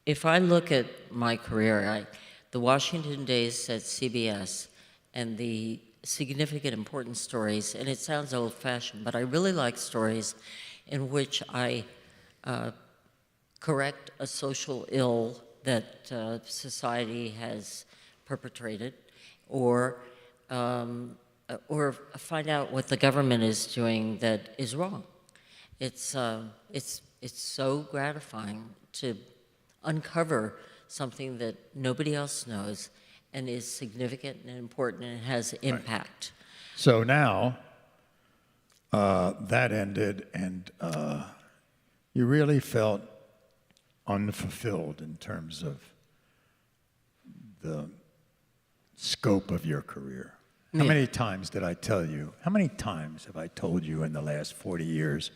if I look at my career, the Washington days at CBS and the significant, important stories, and it sounds old-fashioned, but I really like stories in which I correct a social ill that society has perpetrated, or find out what the government is doing that is wrong. It's so gratifying to uncover something that nobody else knows and is significant and important and has impact. Right. So now that ended, and you really felt unfulfilled in terms of the scope of your career. How many times did I tell you? How many times have I told you in the last 40 years,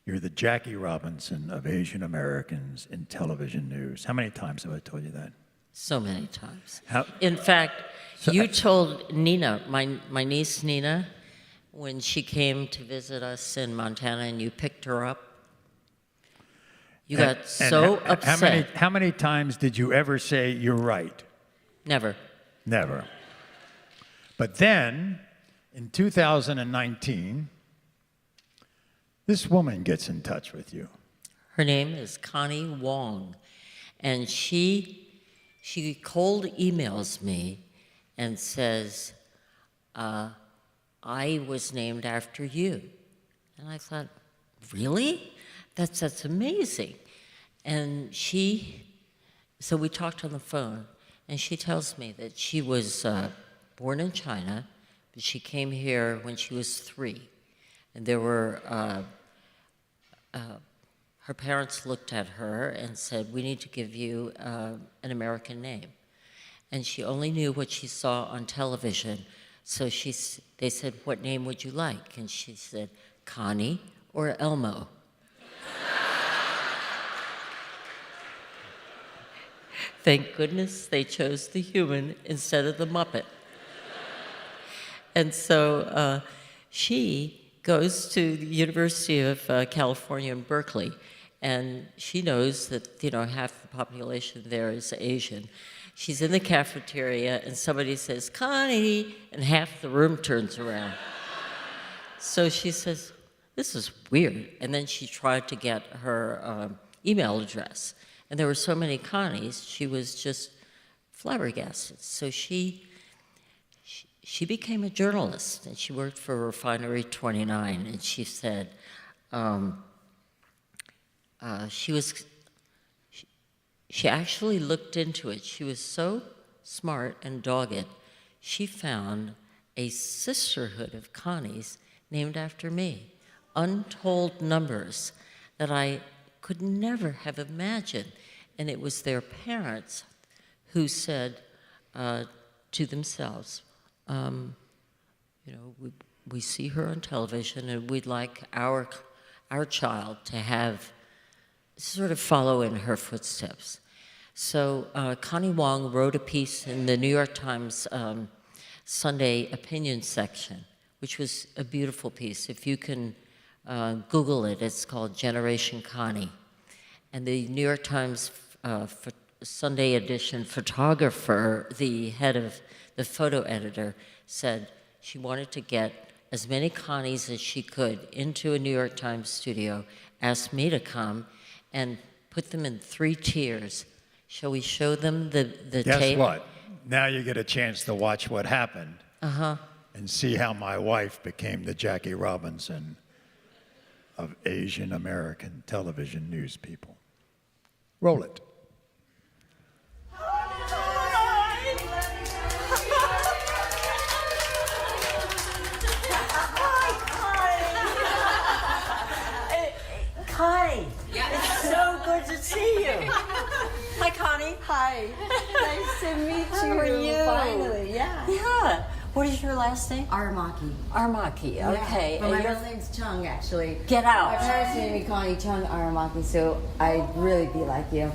you're the Jackie Robinson of Asian Americans in television news? How many times have I told you that? So many times. How- In fact, So you I- told Nina, my niece Nina, when she came to visit us in Montana and you picked her up, you got so upset. How many times did you ever say, you're right? Never. Never. But then, in 2019, this woman gets in touch with you. Her name is Connie Wong, and she cold emails me and says, I was named after you. And I thought, really? That's amazing. And so we talked on the phone, and she tells me that she was born in China, but she came here when she was 3. And there were, her parents looked at her and said, we need to give you an American name. And she only knew what she saw on television. So they said, what name would you like? And she said, Connie or Elmo. Thank goodness they chose the human instead of the Muppet. And so she goes to the University of California in Berkeley, and she knows that, half the population there is Asian. She's in the cafeteria, and somebody says, Connie, and half the room turns around. So she says, this is weird. And then she tried to get her email address. And there were so many Connies, she was just flabbergasted. So she became a journalist, and she worked for Refinery 29, and she said she actually looked into it. She was so smart and dogged, she found a sisterhood of Connies named after me, untold numbers that I could never have imagined. And it was their parents who said to themselves, we see her on television, and we'd like our child to have sort of follow in her footsteps. So Connie Wong wrote a piece in the New York Times Sunday opinion section, which was a beautiful piece. If you can Google it, it's called Generation Connie. And the New York Times Sunday edition photographer, the head of the photo editor, said she wanted to get as many Connies as she could into a New York Times studio, asked me to come, and put them in 3 tiers. Shall we show them the tape? Guess what? Now you get a chance to watch what happened. Uh-huh. And see how my wife became the Jackie Robinson of Asian American television news people. Roll it. is your last name? Aramaki. Armaki, okay. But my And middle name's Chung, actually. Get out. My parents named me Connie Chung Aramaki, so I'd really be like you.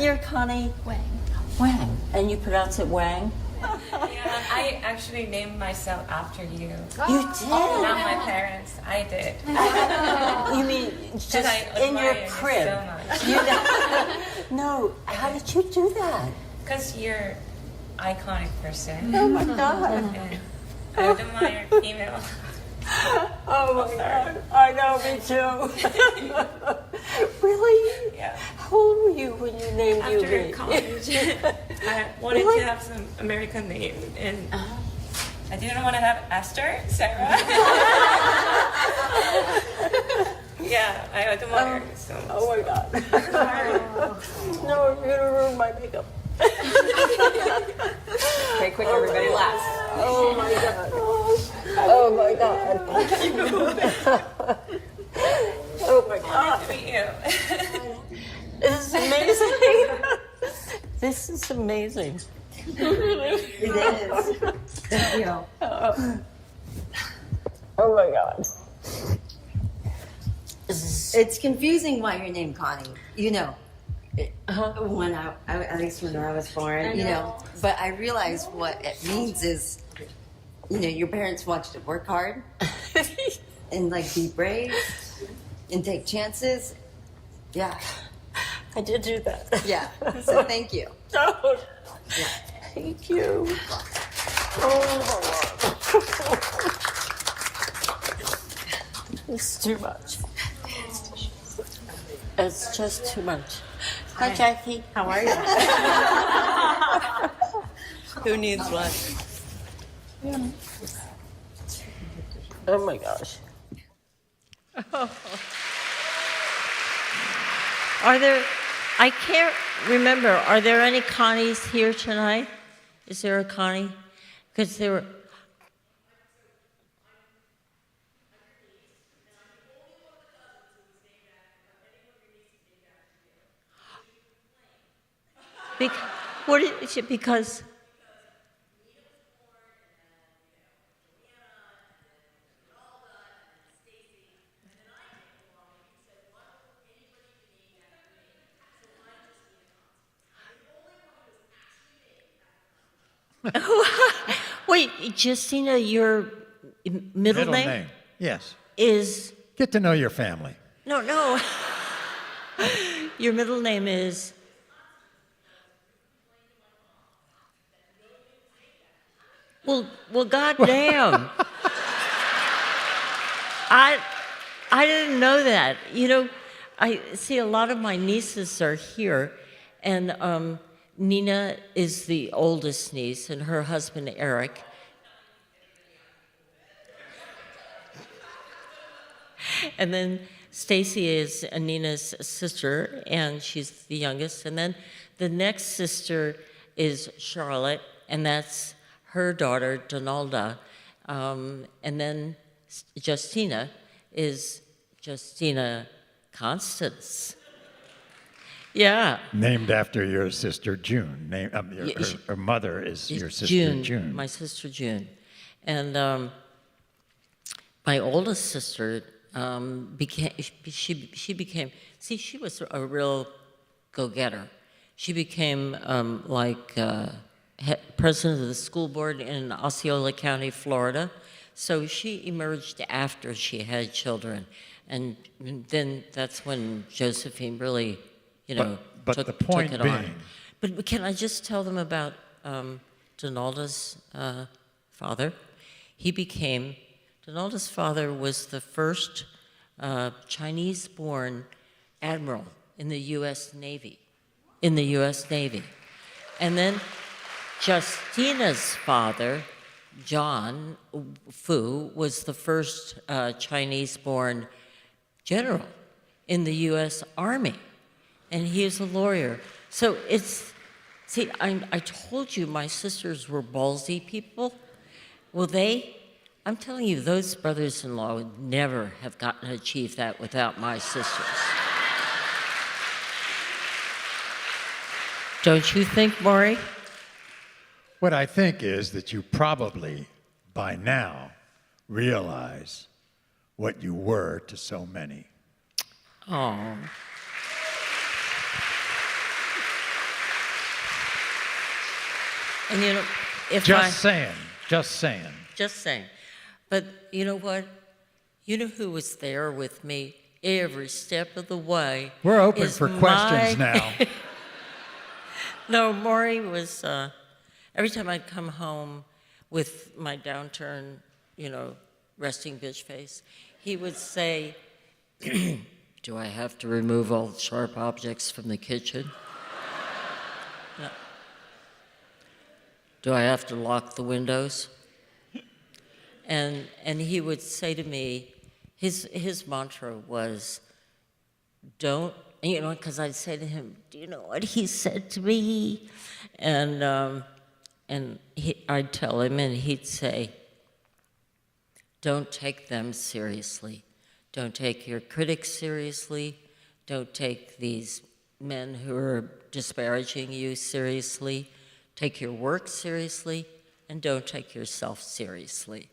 You're Connie Wang. And you pronounce it Wang? Yeah, I actually named myself after you. You did? Not my parents. I did. You mean just And I in your admire you crib? so much. You know? No, how did you do that? Because you're iconic person. Oh my God. And I admire female. Oh my God. I know, me too. Really? Yeah. How old were you when you named After me? college, I wanted Really? to have some American name, and I didn't want to have Esther, Sarah. Yeah, I admire you so much. Oh my God. No, I'm gonna ruin my makeup. Okay, quick, everybody laugh. Oh my God. Oh my God. Oh my God. Nice to meet you. This is amazing. This is amazing. It is. Thank you. Oh my God. It's confusing why you're named Connie. You know, when I at least when I was born, you know. But I realized what it means is, you know, your parents want you to work hard and like be brave and take chances. Yeah, I did do that. yeah. So thank you. Oh, thank you. Oh my God. It's too much. It's just too much. Hi, Jackie. How are you? Who needs one? Oh my gosh. Are there, I can't remember, are there any Connies here tonight? Is there a Connie? Because there were. What is it? Because. Wait, Justina, your middle name Yes. is. Get to know your family. No. Your middle name is. Well, goddamn. I didn't know that. You know, I see a lot of my nieces are here, and Nina is the oldest niece, and her husband Eric. And then Stacy is Nina's sister, and she's the youngest. And then the next sister is Charlotte, and that's her daughter, Donalda. And then Justina is Justina Constance. Yeah. Named after your sister June. Her mother is your sister June. My sister June. And my oldest sister she became, see, she was a real go-getter. She became president of the school board in Osceola County, Florida. So she emerged after she had children. And then that's when Josephine really, But took the point it being, on. But can I just tell them about Donalda's father? Donalda's father was the first Chinese-born admiral in the U.S. Navy. And then Justina's father, John Fu, was the first Chinese-born general in the U.S. Army. And he is a lawyer. So I told you my sisters were ballsy people. Well, I'm telling you, those brothers-in-law would never have gotten to achieve that without my sisters. Don't you think, Maury? What I think is that you probably, by now, realize what you were to so many. Oh. And you know, if Just saying, just saying. Just saying. But you know what? You know who was there with me every step of the way? We're open for questions now. No, Maury was, every time I'd come home with my downturn, you know, resting bitch face, he would say, do I have to remove all the sharp objects from the kitchen? No. Do I have to lock the windows? And he would say to me, his mantra was, don't, you know, because I'd say to him, do you know what he said to me? And I'd tell him, and he'd say, don't take them seriously. Don't take your critics seriously. Don't take these men who are disparaging you seriously. Take your work seriously, and don't take yourself seriously.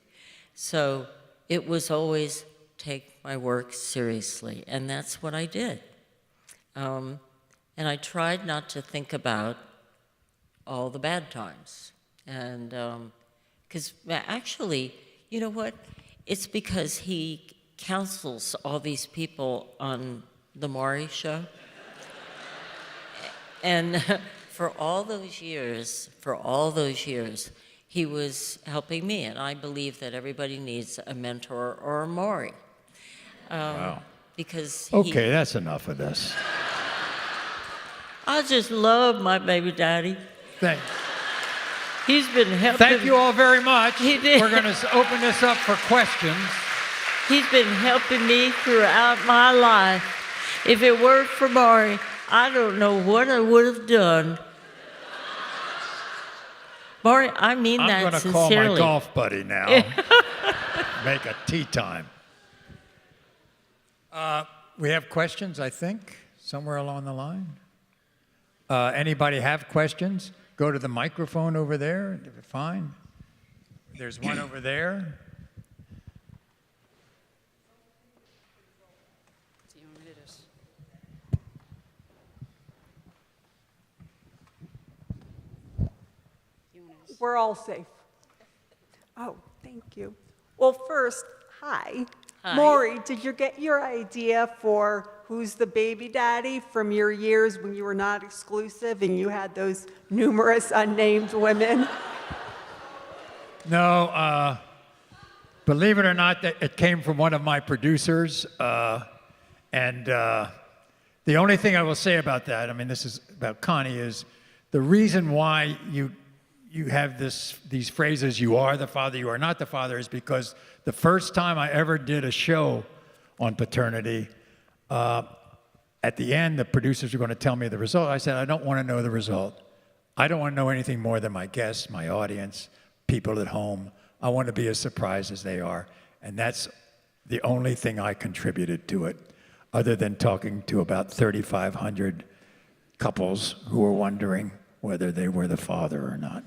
So it was always take my work seriously, and that's what I did. And I tried not to think about all the bad times. And because actually, you know what? It's because he counsels all these people on the Maury show. And for all those years, he was helping me, and I believe that everybody needs a mentor or a Maury. Wow. Because Okay, that's enough of this. I just love my baby daddy. Thanks. He's been helping. Thank you all very much. He did. We're going to open this up for questions. He's been helping me throughout my life. If it weren't for Maury, I don't know what I would have done. Maury, I mean that I'm going to sincerely. call my golf buddy now. Make a tea time. We have questions, I think, somewhere along the line. Anybody have questions? Go to the microphone over there. Fine. There's one over there. We're all safe. Oh, thank you. Well, first, hi. Hi. Maury, did you get your idea for who's the baby daddy from your years when you were not exclusive and you had those numerous unnamed women? No, believe it or not, it came from one of my producers. And the only thing I will say about that, I mean, this is about Connie, is the reason why you have these phrases, you are the father, you are not the father, is because the first time I ever did a show on paternity, at the end, the producers were going to tell me the result. I said, I don't want to know the result. I don't want to know anything more than my guests, my audience, people at home. I want to be as surprised as they are. And that's the only thing I contributed to it, other than talking to about 3,500 couples who were wondering whether they were the father or not.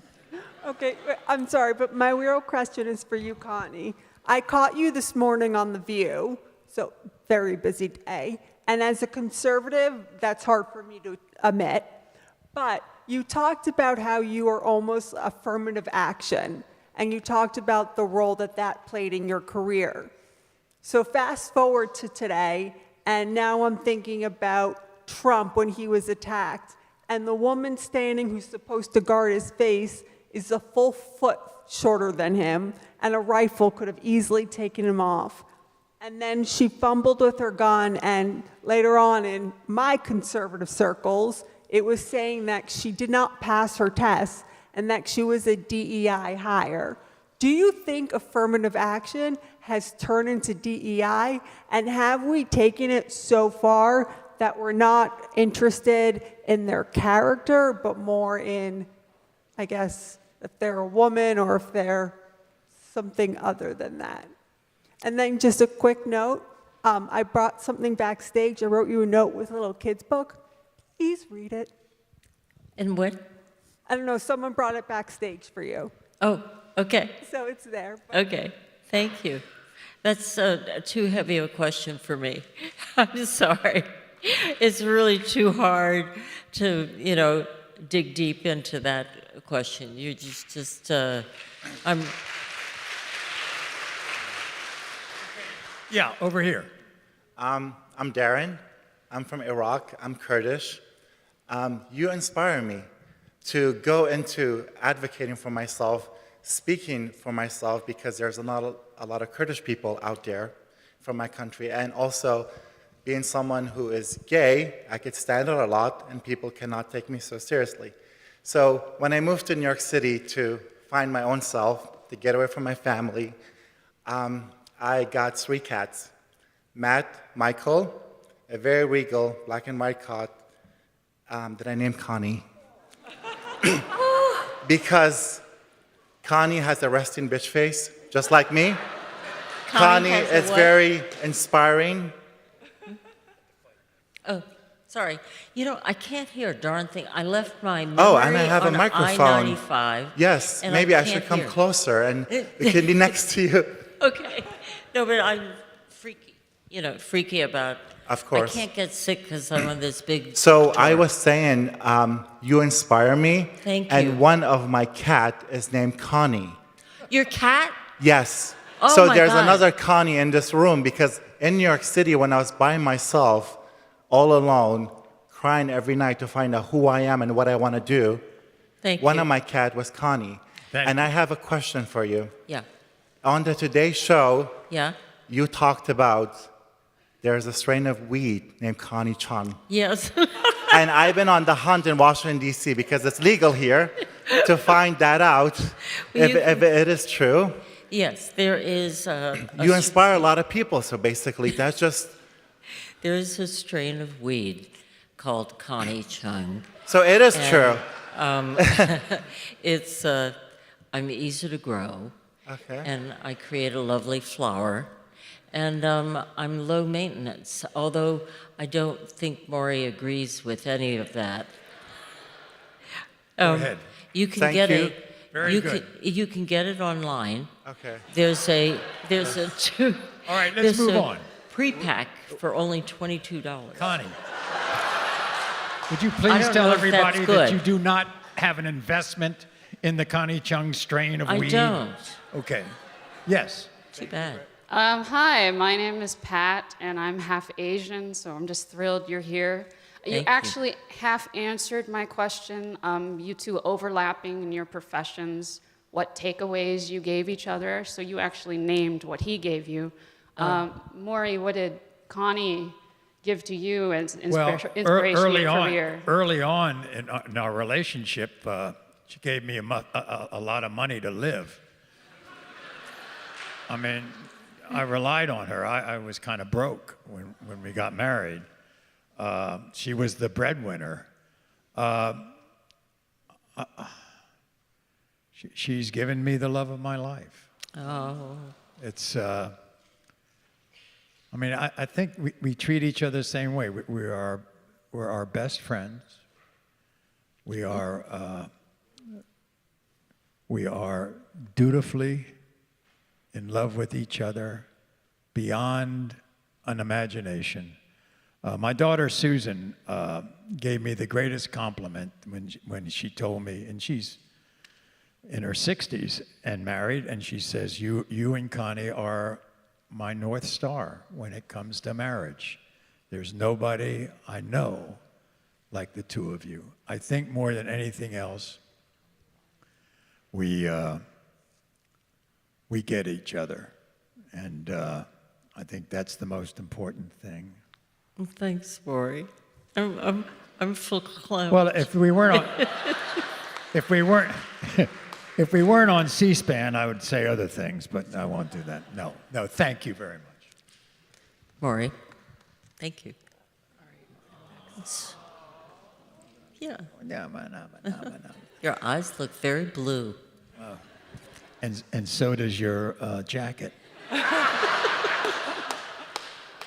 Okay, I'm sorry, but my real question is for you, Connie. I caught you this morning on The View, so very busy day. And as a conservative, that's hard for me to admit. But you talked about how you are almost affirmative action, and you talked about the role that played in your career. So fast forward to today, and now I'm thinking about Trump when he was attacked, and the woman standing who's supposed to guard his face is a full foot shorter than him, and a rifle could have easily taken him off. And then she fumbled with her gun, and later on in my conservative circles, it was saying that she did not pass her test and that she was a DEI hire. Do you think affirmative action has turned into DEI? And have we taken it so far that we're not interested in their character, but more in, I guess, if they're a woman or if they're something other than that? And then just a quick note, I brought something backstage. I wrote you a note with a little kid's book. Please read it. And what? I don't know, someone brought it backstage for you. Oh, okay. So it's there. Okay, thank you. That's too heavy a question for me. I'm sorry. It's really too hard to, dig deep into that question. You I'm. Yeah, over here. I'm Darren. I'm from Iraq. I'm Kurdish. You inspire me to go into advocating for myself, speaking for myself, because there's a lot of Kurdish people out there from my country, and also being someone who is gay, I could stand out a lot, and people cannot take me so seriously. So when I moved to New York City to find my own self, to get away from my family, I got 3 cats. Matt, Michael, a very regal black and white cat that I named Connie. Because Connie has a resting bitch face, just like me. Connie has a is what? very inspiring. Oh, sorry. I can't hear a darn thing. I left my memory Oh, and I have a on microphone. I-95. Yes, and maybe I can't should come hear. closer and we can be next to you. Okay. No, but I'm freaky about. Of course. I can't get sick because I'm on this big. So tour. I was saying, you inspire me. Thank you. And one of my cat is named Connie. Your cat? Yes. Oh So my there's God. another Connie in this room, because in New York City, when I was by myself, all alone, crying every night to find out who I am and what I want to do, Thank one you. of my cat was Connie. Thank And you. I have a question for you. Yeah. On the Today Show, Yeah. you talked about there's a strain of weed named Connie Chung. Yes. And I've been on the hunt in Washington, D.C., because it's legal here, to find that out, Well, if it is true. Yes. There is. You inspire a lot of people, so basically that's just... There is a strain of weed called Connie Chung. So it is And, true. It's. I'm easy to grow. Okay. And I create a lovely flower. And I'm low maintenance, although I don't think Maury agrees with any of that. Go ahead. You can Thank get you. it. Very good. You can get it online. Okay. There's a two. All right, let's there's move a on. Pre-pack for only $22. Connie, would you I please don't tell know if that's everybody that good. you do not have an investment in the Connie Chung strain of I weed? don't. Okay. Yes. Too bad. Hi, my name is Pat, and I'm half Asian, so I'm just thrilled you're here. Thank You you. actually half answered my question. You two overlapping in your professions, what takeaways you gave each other. So you actually named what he gave you. Maury, what did Connie give to you as inspiration in your career? Early on in our relationship, she gave me a lot of money to live. I mean, I relied on her. I was kind of broke when we got married. She was the breadwinner. She's given me the love of my life. Oh. It's, I mean, I think we treat each other the same way. We're our best friends. We are dutifully in love with each other beyond an imagination. My daughter Susan gave me the greatest compliment when she told me, and she's in her 60s and married, and she says, you and Connie are my North Star when it comes to marriage. There's nobody I know like the two of you. I think more than anything else, we get each other, and I think that's the most important thing. Well, thanks, Maury. I'm full clown. Well, if we weren't on C-SPAN, I would say other things, but I won't do that. No, thank you very much. Maury, thank you. It's- yeah, No. your eyes look very blue. And so does your jacket.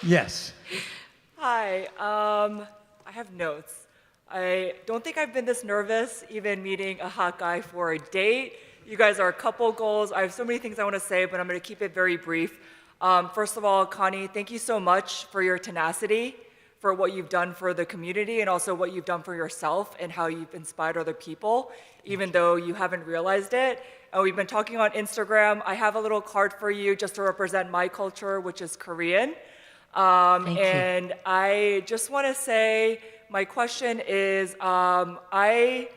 Yes. Hi. I have notes. I don't think I've been this nervous even meeting a hot guy for a date. You guys are couple goals. I have so many things I want to say, but I'm going to keep it very brief. First of all, Connie, thank you so much for your tenacity, for what you've done for the community, and also what you've done for yourself and how you've inspired other people, even though you haven't realized it. And we've been talking on Instagram. I have a little card for you just to represent my culture, which is Korean. And I just want to say, my question is, I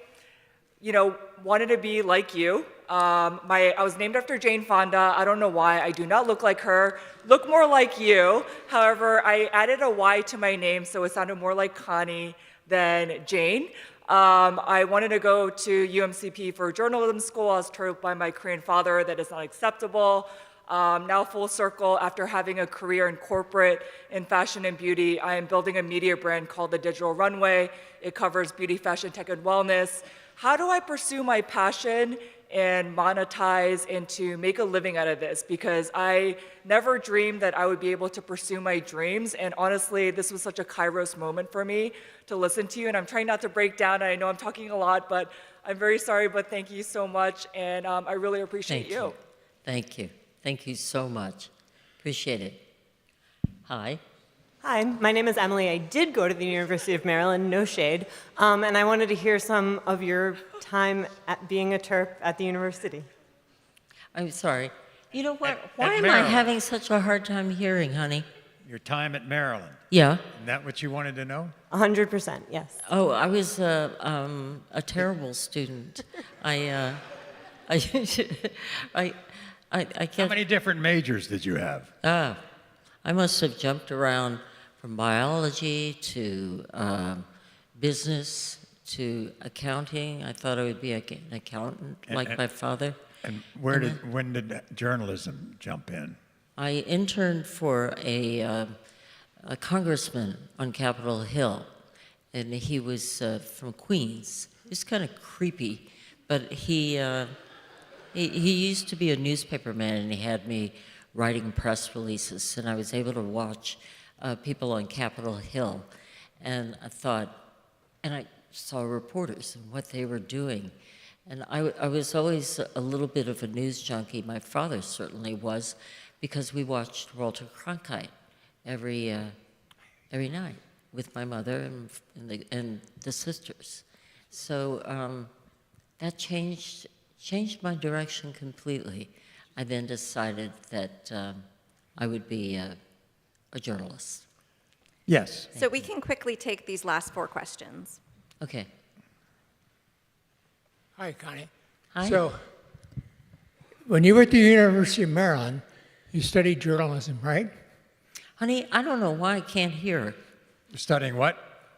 wanted to be like you. I was named after Jane Fonda. I don't know why. I do not look like her. Look more like you. However, I added a Y to my name, so it sounded more like Connie than Jane. I wanted to go to UMCP for journalism school. I was told by my Korean father that it's not acceptable. Now full circle, after having a career in corporate, in fashion and beauty, I am building a media brand called The Digital Runway. It covers beauty, fashion, tech, and wellness. How do I pursue my passion and monetize and to make a living out of this? Because I never dreamed that I would be able to pursue my dreams. And honestly, this was such a Kairos moment for me to listen to you. And I'm trying not to break down. I know I'm talking a lot, but I'm very sorry, but thank you so much. And I really appreciate you. Thank you. Thank you so much. Appreciate it. Hi. Hi, my name is Emily. I did go to the University of Maryland, no shade, and I wanted to hear some of your time at being a Terp at the university. I'm sorry. You know what? Why am I Maryland. having such a hard time hearing, honey? Your time at Maryland. Yeah. Is that what you wanted to know? 100%, yes. Oh, I was a terrible student. I How can't. many different majors did you have? I must have jumped around from biology to business to accounting. I thought I would be an accountant like my father. And when did journalism jump in? I interned for a congressman on Capitol Hill, and he was from Queens. He was kind of creepy, but he used to be a newspaper man, and he had me writing press releases, and I was able to watch people on Capitol Hill, and I thought, and I saw reporters and what they were doing, and I was always a little bit of a news junkie. My father certainly was, because we watched Walter Cronkite every night with my mother and the sisters. So that changed my direction completely. I then decided that I would be a journalist. Yes. So we can quickly take these last 4 questions. Okay. Hi, Connie. Hi. So, when you were at the University of Maryland, you studied journalism, right? Honey, I don't know why I can't hear. You're studying what?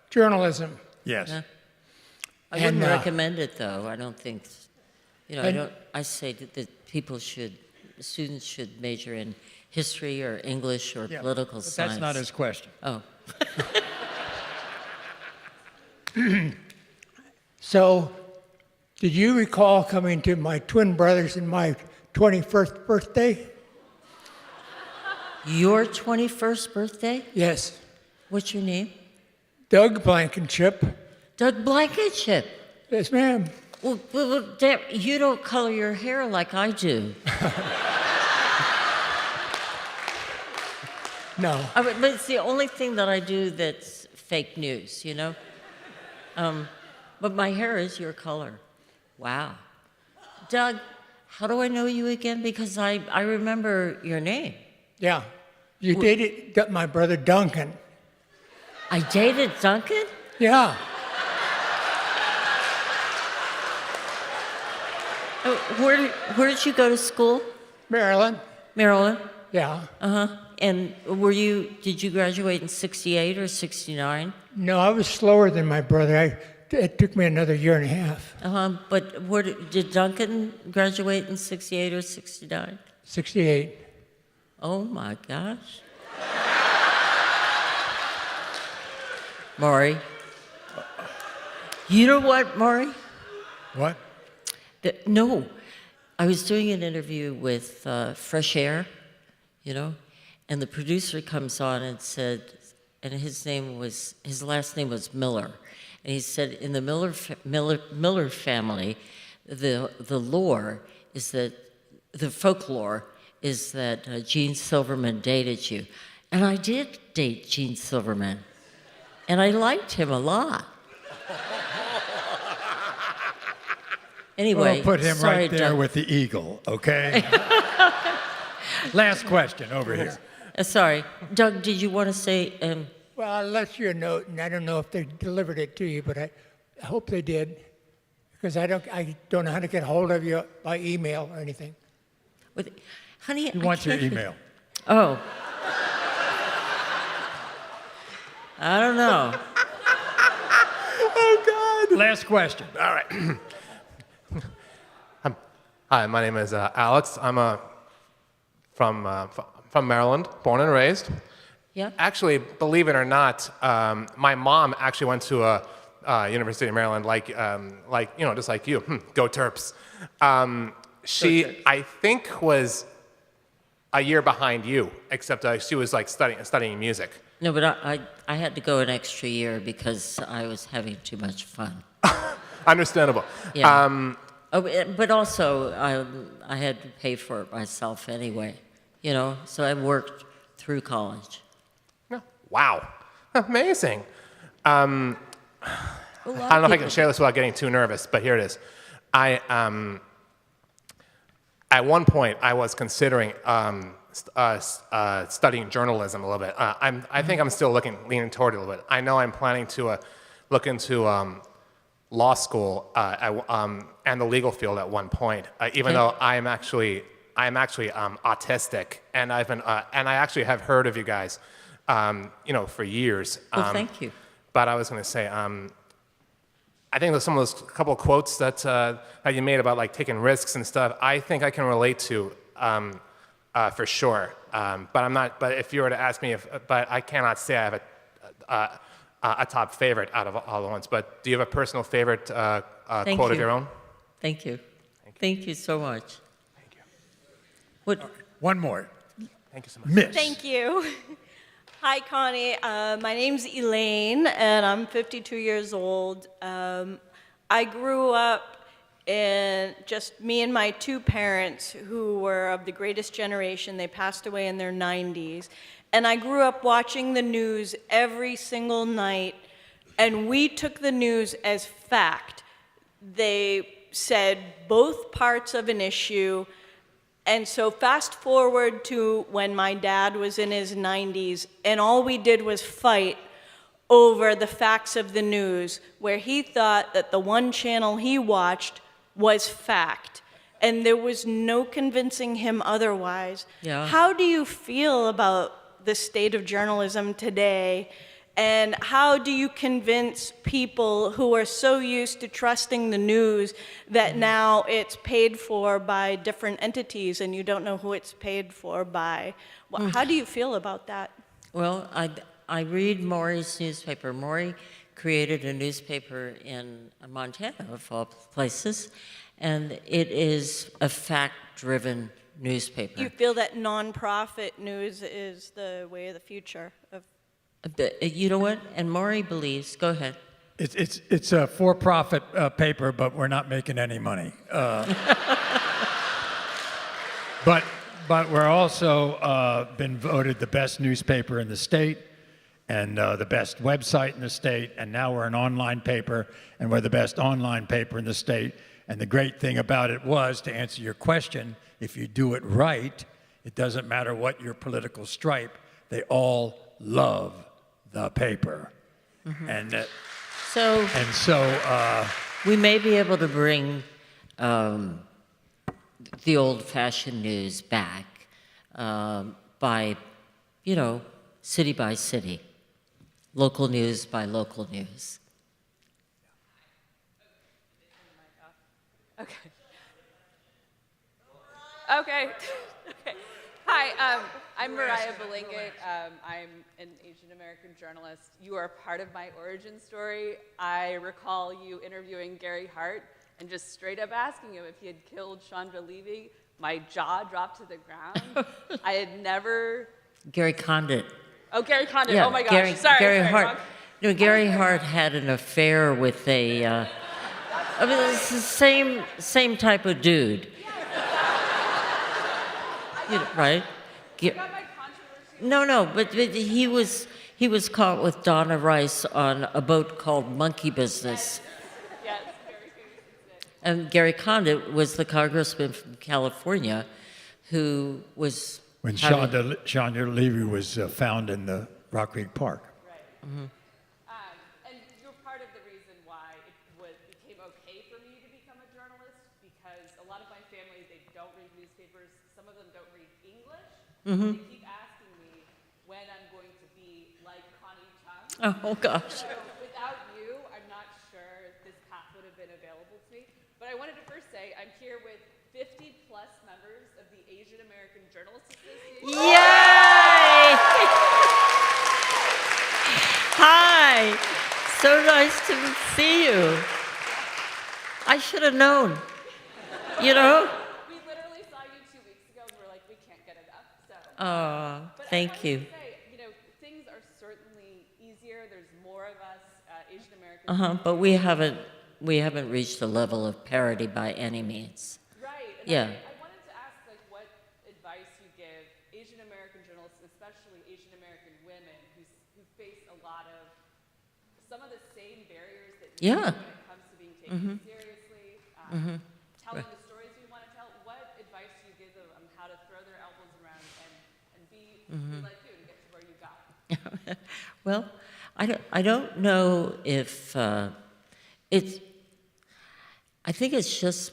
Journalism. Yes. I And, wouldn't recommend it, though. I don't think, I say that students should major in history or English or political but science. that's not his question. Oh. So, did you recall coming to my twin brothers in my 21st birthday? Your 21st birthday? Yes. What's your name? Doug Blankenship. Doug Blankenship. Yes, ma'am. Well, you don't color your hair like I do. No. But it's the only thing that I do that's fake news, But my hair is your color. Wow. Doug, how do I know you again? Because I remember your name. Yeah. You dated my brother Duncan. I dated Duncan? Yeah. Where did you go to school? Maryland. Maryland? Yeah. Uh-huh. And did you graduate in 68 or 69? No, I was slower than my brother. It took me another year and a half. But did Duncan graduate in 68 or 69? 68. Oh my gosh. Maury. You know what, Maury? What? No. I was doing an interview with Fresh Air, and the producer comes on and said, and his last name was Miller, And he said in the Miller family, the lore is that, the folklore is that Gene Silverman dated you. And I did date Gene Silverman. And I liked him a lot. Anyway, We'll put him sorry, right there Doug. with the eagle, okay? Last question over here. Sorry. Doug, did you want to say... Well, I left you a note, and I don't know if they delivered it to you, but I hope they did, because I don't know how to get hold of you by email or anything. Honey, He wants your email. Oh. I don't know. Oh, God. Last question. All right. Hi, my name is Alex. I'm from Maryland, born and raised. Yeah. Actually, believe it or not, my mom actually went to University of Maryland, just like you. Go Terps. She, I think, was a year behind you, except she was like studying music. No, but I had to go an extra year because I was having too much fun. Understandable. Yeah. But also, I had to pay for it myself anyway, so I worked through college. Wow. Amazing. I don't know if I can share this without getting too nervous, but here it is. At one point, I was considering studying journalism a little bit. I think I'm still leaning toward it a little bit. I know I'm planning to look into law school and the legal field at one point, even though I'm actually autistic, and I actually have heard of you guys, for years. Well, thank you. But I was going to say, I think there's some of those couple of quotes that you made about like taking risks and stuff. I think I can relate to for sure. But I'm not. But if you were to ask me, but I cannot say I have a top favorite out of all the ones. But do you have a personal favorite quote of your own? Thank you. Thank you so much. Thank you. What? One more. Thank you so much. Miss. Thank you. Hi, Connie. My name's Elaine, and I'm 52 years old. I grew up in just me and my two parents, who were of the greatest generation. They passed away in their 90s. And I grew up watching the news every single night, and we took the news as fact. They said both parts of an issue. And so fast forward to when my dad was in his 90s, and all we did was fight over the facts of the news, where he thought that the one channel he watched was fact, and there was no convincing him otherwise. Yeah. How do you feel about the state of journalism today, and how do you convince people who are so used to trusting the news that now it's paid for by different entities and you don't know who it's paid for by? How do you feel about that? Well, I read Maury's newspaper. Maury created a newspaper in Montana, of all places, and it is a fact-driven newspaper. You feel that nonprofit news is the way of the future of... You know what? And Maury believes, go ahead. It's a for-profit paper, but we're not making any money. But we're also been voted the best newspaper in the state and the best website in the state, and now we're an online paper, and we're the best online paper in the state. And the great thing about it was, to answer your question, if you do it right, it doesn't matter what your political stripe, they all love the paper. Mm-hmm. And so we may be able to bring the old-fashioned news back by, city by city, local news by local news. Okay. Hi, I'm Mariah Belinget. I'm an Asian American journalist. You are part of my origin story. I recall you interviewing Gary Hart and just straight up asking him if he had killed Chandra Levy. My jaw dropped to the ground. I had never... Gary Condit. Oh, Gary Condit. Yeah, Oh my gosh. Sorry. Gary Hart. Gary Hart had an affair with a, I mean, it's the same type of dude. Right? No, but he was caught with Donna Rice on a boat called Monkey Business. Yes, very famous. And Gary Condit was the congressman from California who was When having- Chandra Levy was found in the Rock Creek Park. And you're part of the reason why it became okay for me to become a journalist, because a lot of my family, they don't read newspapers. Some of them don't read English. They keep asking me when I'm going to be like Connie Chung. Oh, gosh. So without you, I'm not sure this path would have been available to me. But I wanted to first say I'm here with 50 plus members of the Asian American Journalists Association. Yay! Hi, so nice to see you. I should have known, We literally saw you 2 weeks ago and we're like, we can't get enough. So. But thank I wanted you. to say, things are certainly easier. There's more of us Asian Americans. But we haven't reached the level of parity by any means. Right. And Yeah. I wanted to ask, what advice you give Asian American journalists, especially Asian American women who face a lot of some of the same barriers that you Yeah. do when it comes to being taken seriously, telling the stories we want to tell. What advice do you give them on how to throw their elbows around and be like you and get to where you got? Well, I don't know if I think it's just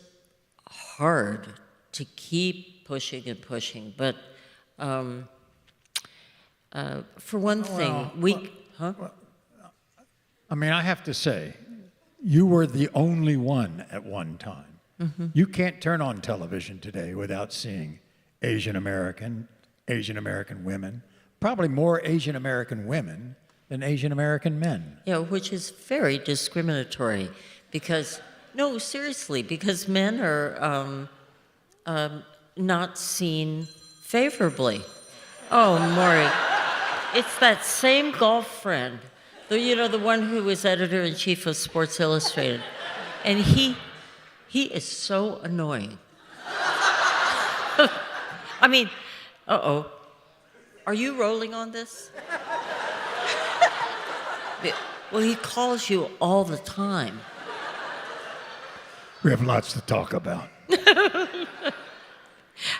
hard to keep pushing and pushing. But for one thing, I mean, I have to say, you were the only one at one time. You can't turn on television today without seeing Asian American women, probably more Asian American women than Asian American men. which is very discriminatory because, no, seriously, because men are not seen favorably. Oh, Maury, it's that same golf friend, the one who was editor-in-chief of Sports Illustrated, and he is so annoying. I mean, are you rolling on this? Well, he calls you all the time. We have lots to talk about.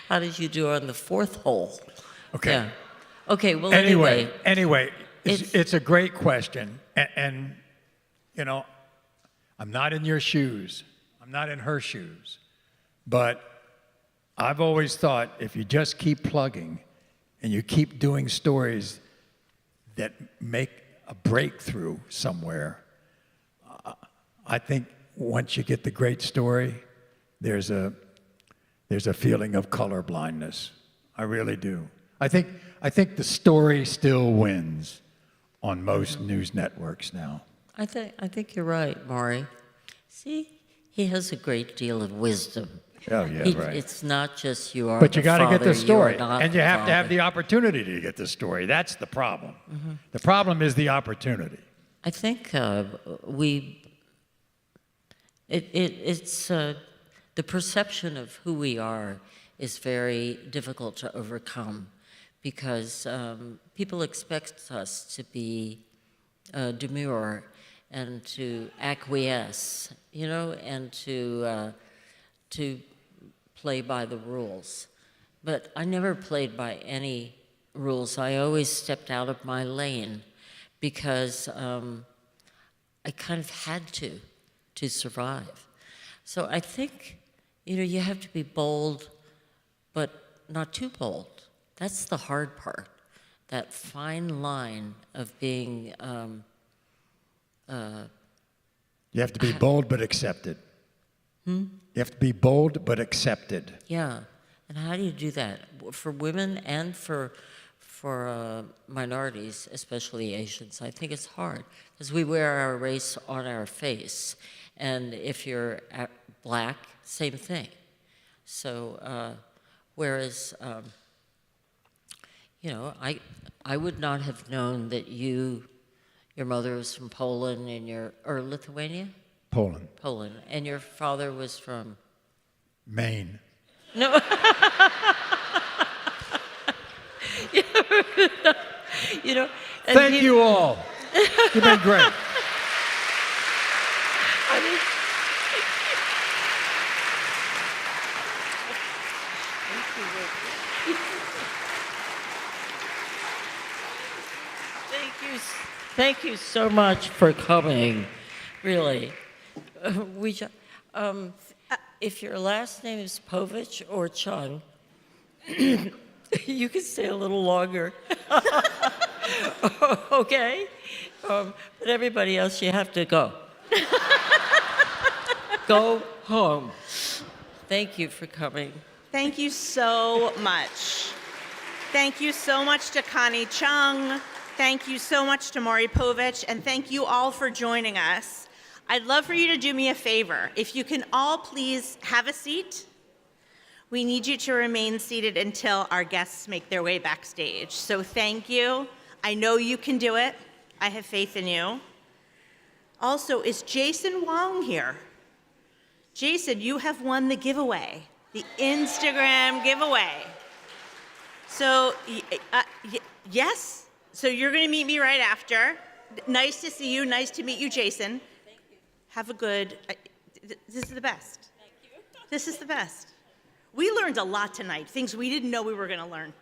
How did you do on the fourth hole? Okay. Yeah. Okay, well, Anyway, anyway. it's a great question. And, I'm not in your shoes. I'm not in her shoes. But I've always thought if you just keep plugging and you keep doing stories that make a breakthrough somewhere, I think once you get the great story, there's a feeling of color blindness. I really do. I think the story still wins on most news networks now. I think you're right, Maury. See, he has a great deal of wisdom. Oh, yeah, right. It's not just you are But you the got to get father, the story, you are not and you the have to have father. the opportunity to get the story. That's the problem. The problem is the opportunity. I think it's the perception of who we are is very difficult to overcome because people expect us to be demure and to acquiesce, and to play by the rules. But I never played by any rules. I always stepped out of my lane because I kind of had to survive. So I think, you have to be bold, but not too bold. That's the hard part, that fine line of being... You have to be bold but accepted. You have to be bold but accepted. Yeah, and how do you do that? For women and for minorities, especially Asians, I think it's hard because we wear our race on our face. And if you're black, same thing. So, whereas, I would not have known that you your mother was from Poland or Lithuania? Poland, Poland. And your father was from? Maine. No. You know. And Thank you all. You've been great. I mean, thank you so much for coming. Really, if your last name is Povich or Chung, you can stay a little longer. Okay, but everybody else, you have to go. Go home. Thank you for coming. Thank you so much. Thank you so much to Connie Chung. Thank you so much to Maury Povich, and thank you all for joining us. I'd love for you to do me a favor. If you can all please have a seat. We need you to remain seated until our guests make their way backstage. So thank you. I know you can do it. I have faith in you. Also, is Jason Wong here? Jason, you have won the giveaway, the Instagram giveaway. So, yes? So you're going to meet me right after. Nice to see you. Nice to meet you, Jason. Thank you. Have a good, this is the best. Thank you. This is the best. We learned a lot tonight, things we didn't know we were going to learn.